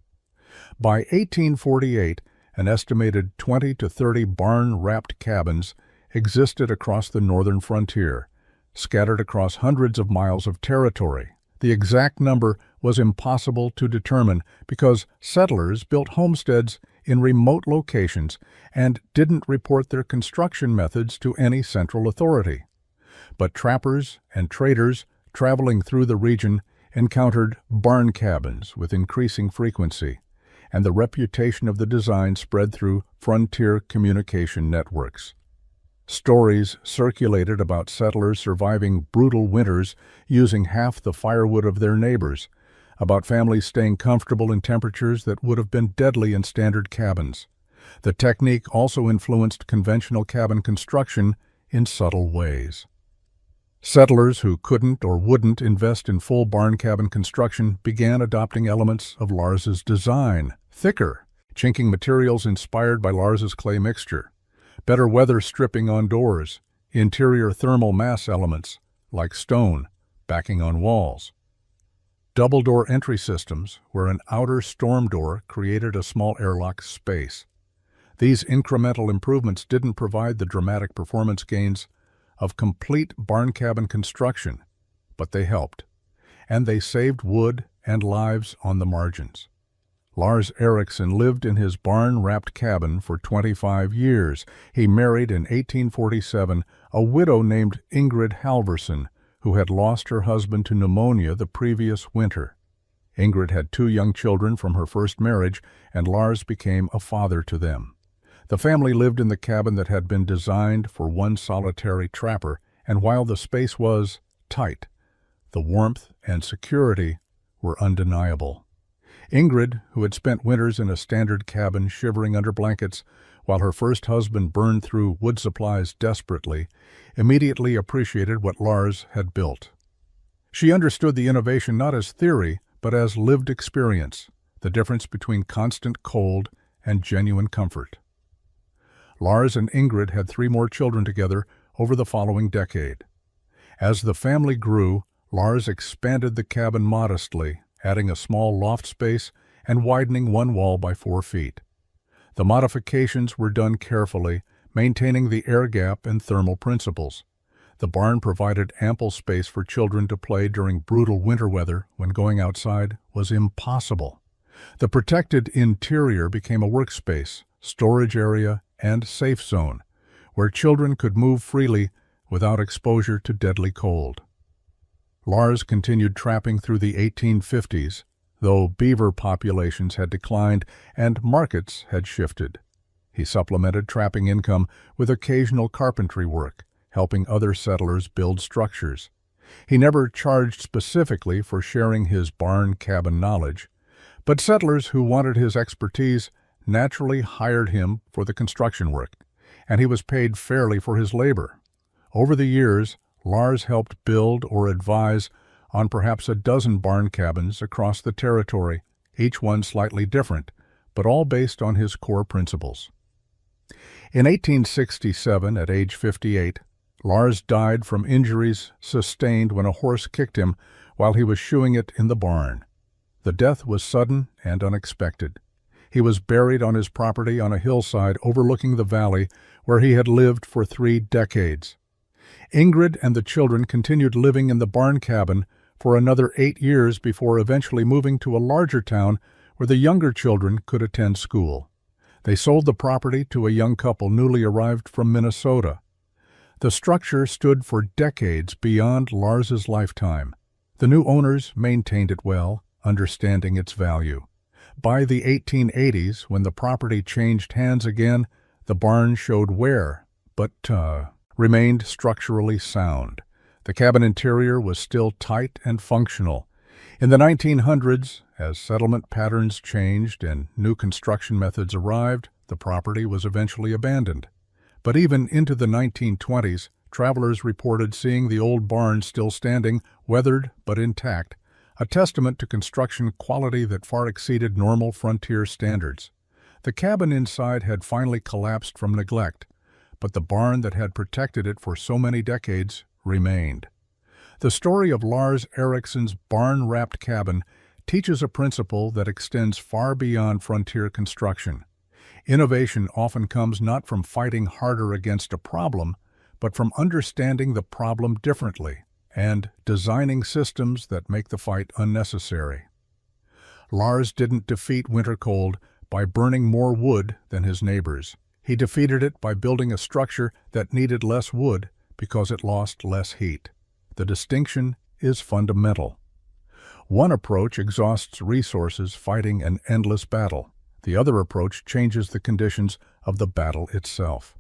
By 1848, an estimated 20 to 30 barn-wrapped cabins existed across the northern frontier, scattered across hundreds of miles of territory. The exact number was impossible to determine because settlers built homesteads in remote locations and didn't report their construction methods to any central authority. But trappers and traders traveling through the region encountered barn cabins with increasing frequency, and the reputation of the design spread through frontier communication networks. Stories circulated about settlers surviving brutal winters using half the firewood of their neighbors, about families staying comfortable in temperatures that would have been deadly in standard cabins. The technique also influenced conventional cabin construction in subtle ways. Settlers who couldn't or wouldn't invest in full barn cabin construction began adopting elements of Lars's design: thicker, chinking materials inspired by Lars's clay mixture, better weather stripping on doors, interior thermal mass elements, like stone, backing on walls. Double-door entry systems, where an outer storm door created a small airlock space. These incremental improvements didn't provide the dramatic performance gains of complete barn cabin construction, but they helped, and they saved wood and lives on the margins. Lars Eriksson lived in his barn-wrapped cabin for 25 years. He married in 1847 a widow named Ingrid Halvorsen, who had lost her husband to pneumonia the previous winter. Ingrid had 2 young children from her first marriage, and Lars became a father to them. The family lived in the cabin that had been designed for one solitary trapper, and while the space was tight, the warmth and security were undeniable. Ingrid, who had spent winters in a standard cabin shivering under blankets while her first husband burned through wood supplies desperately, immediately appreciated what Lars had built. She understood the innovation not as theory, but as lived experience, the difference between constant cold and genuine comfort. Lars and Ingrid had 3 more children together over the following decade. As the family grew, Lars expanded the cabin modestly, adding a small loft space and widening one wall by 4 feet. The modifications were done carefully, maintaining the air gap and thermal principles. The barn provided ample space for children to play during brutal winter weather when going outside was impossible. The protected interior became a workspace, storage area, and safe zone, where children could move freely without exposure to deadly cold. Lars continued trapping through the 1850s, though beaver populations had declined and markets had shifted. He supplemented trapping income with occasional carpentry work, helping other settlers build structures. He never charged specifically for sharing his barn cabin knowledge, but settlers who wanted his expertise naturally hired him for the construction work, and he was paid fairly for his labor. Over the years, Lars helped build or advise on perhaps a dozen barn cabins across the territory, each one slightly different, but all based on his core principles. In 1867, at age 58, Lars died from injuries sustained when a horse kicked him while he was shoeing it in the barn. The death was sudden and unexpected. He was buried on his property on a hillside overlooking the valley where he had lived for 3 decades. Ingrid and the children continued living in the barn cabin for another 8 years before eventually moving to a larger town where the younger children could attend school. They sold the property to a young couple newly arrived from Minnesota. The structure stood for decades beyond Lars's lifetime. The new owners maintained it well, understanding its value. By the 1880s, when the property changed hands again, the barn showed wear, but remained structurally sound. The cabin interior was still tight and functional. In the 1900s, as settlement patterns changed and new construction methods arrived, the property was eventually abandoned. But even into the 1920s, travelers reported seeing the old barn still standing, weathered but intact, a testament to construction quality that far exceeded normal frontier standards. The cabin inside had finally collapsed from neglect, but the barn that had protected it for so many decades remained. The story of Lars Eriksson's barn-wrapped cabin teaches a principle that extends far beyond frontier construction. Innovation often comes not from fighting harder against a problem, but from understanding the problem differently and designing systems that make the fight unnecessary. Lars didn't defeat winter cold by burning more wood than his neighbors. He defeated it by building a structure that needed less wood because it lost less heat. The distinction is fundamental. One approach exhausts resources fighting an endless battle. The other approach changes the conditions of the battle itself.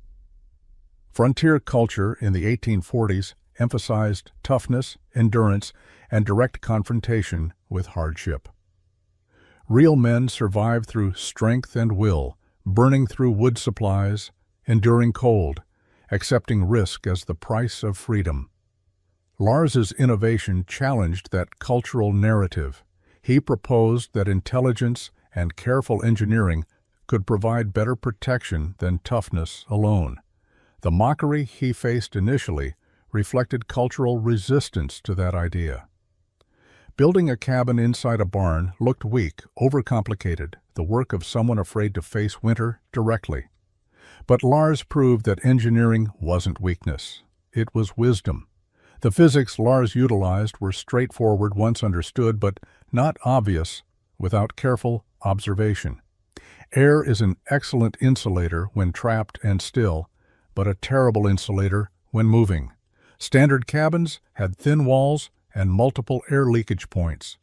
Frontier culture in the 1840s emphasized toughness, endurance, and direct confrontation with hardship. Real men survived through strength and will, burning through wood supplies, enduring cold, accepting risk as the price of freedom. Lars's innovation challenged that cultural narrative. He proposed that intelligence and careful engineering could provide better protection than toughness alone. The mockery he faced initially reflected cultural resistance to that idea. Building a cabin inside a barn looked weak, overcomplicated, the work of someone afraid to face winter directly. But Lars proved that engineering wasn't weakness. It was wisdom. The physics Lars utilized were straightforward once understood, but not obvious without careful observation. Air is an excellent insulator when trapped and still, but a terrible insulator when moving. Standard cabins had thin walls and multiple air leakage points.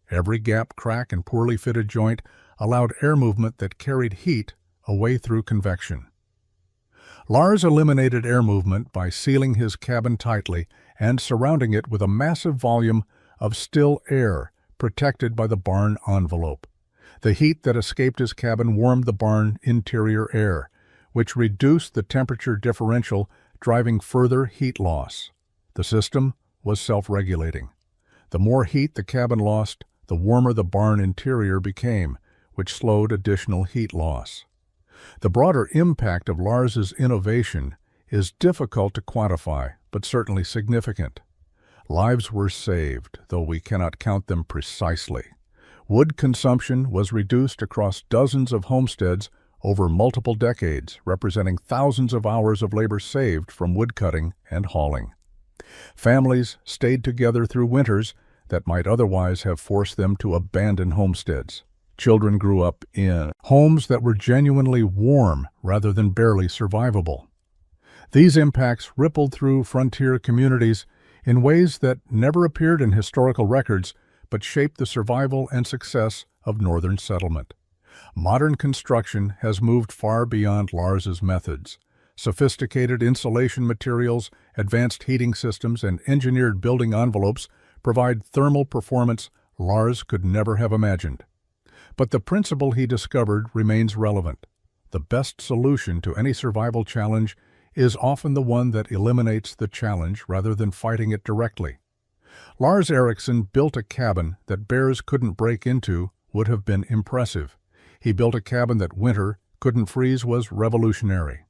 Every gap, crack, and poorly fitted joint allowed air movement that carried heat away through convection. Lars eliminated air movement by sealing his cabin tightly and surrounding it with a massive volume of still air protected by the barn envelope. The heat that escaped his cabin warmed the barn interior air, which reduced the temperature differential, driving further heat loss. The system was self-regulating. The more heat the cabin lost, the warmer the barn interior became, which slowed additional heat loss. The broader impact of Lars's innovation is difficult to quantify, but certainly significant. Lives were saved, though we cannot count them precisely. Wood consumption was reduced across dozens of homesteads over multiple decades, representing thousands of hours of labor saved from woodcutting and hauling. Families stayed together through winters that might otherwise have forced them to abandon homesteads. Children grew up in homes that were genuinely warm rather than barely survivable. These impacts rippled through frontier communities in ways that never appeared in historical records but shaped the survival and success of northern settlement. Modern construction has moved far beyond Lars's methods. Sophisticated insulation materials, advanced heating systems, and engineered building envelopes provide thermal performance Lars could never have imagined. But the principle he discovered remains relevant. The best solution to any survival challenge is often the one that eliminates the challenge rather than fighting it directly. Lars Eriksson built a cabin that bears couldn't break into would have been impressive. He built a cabin that winter couldn't freeze was revolutionary.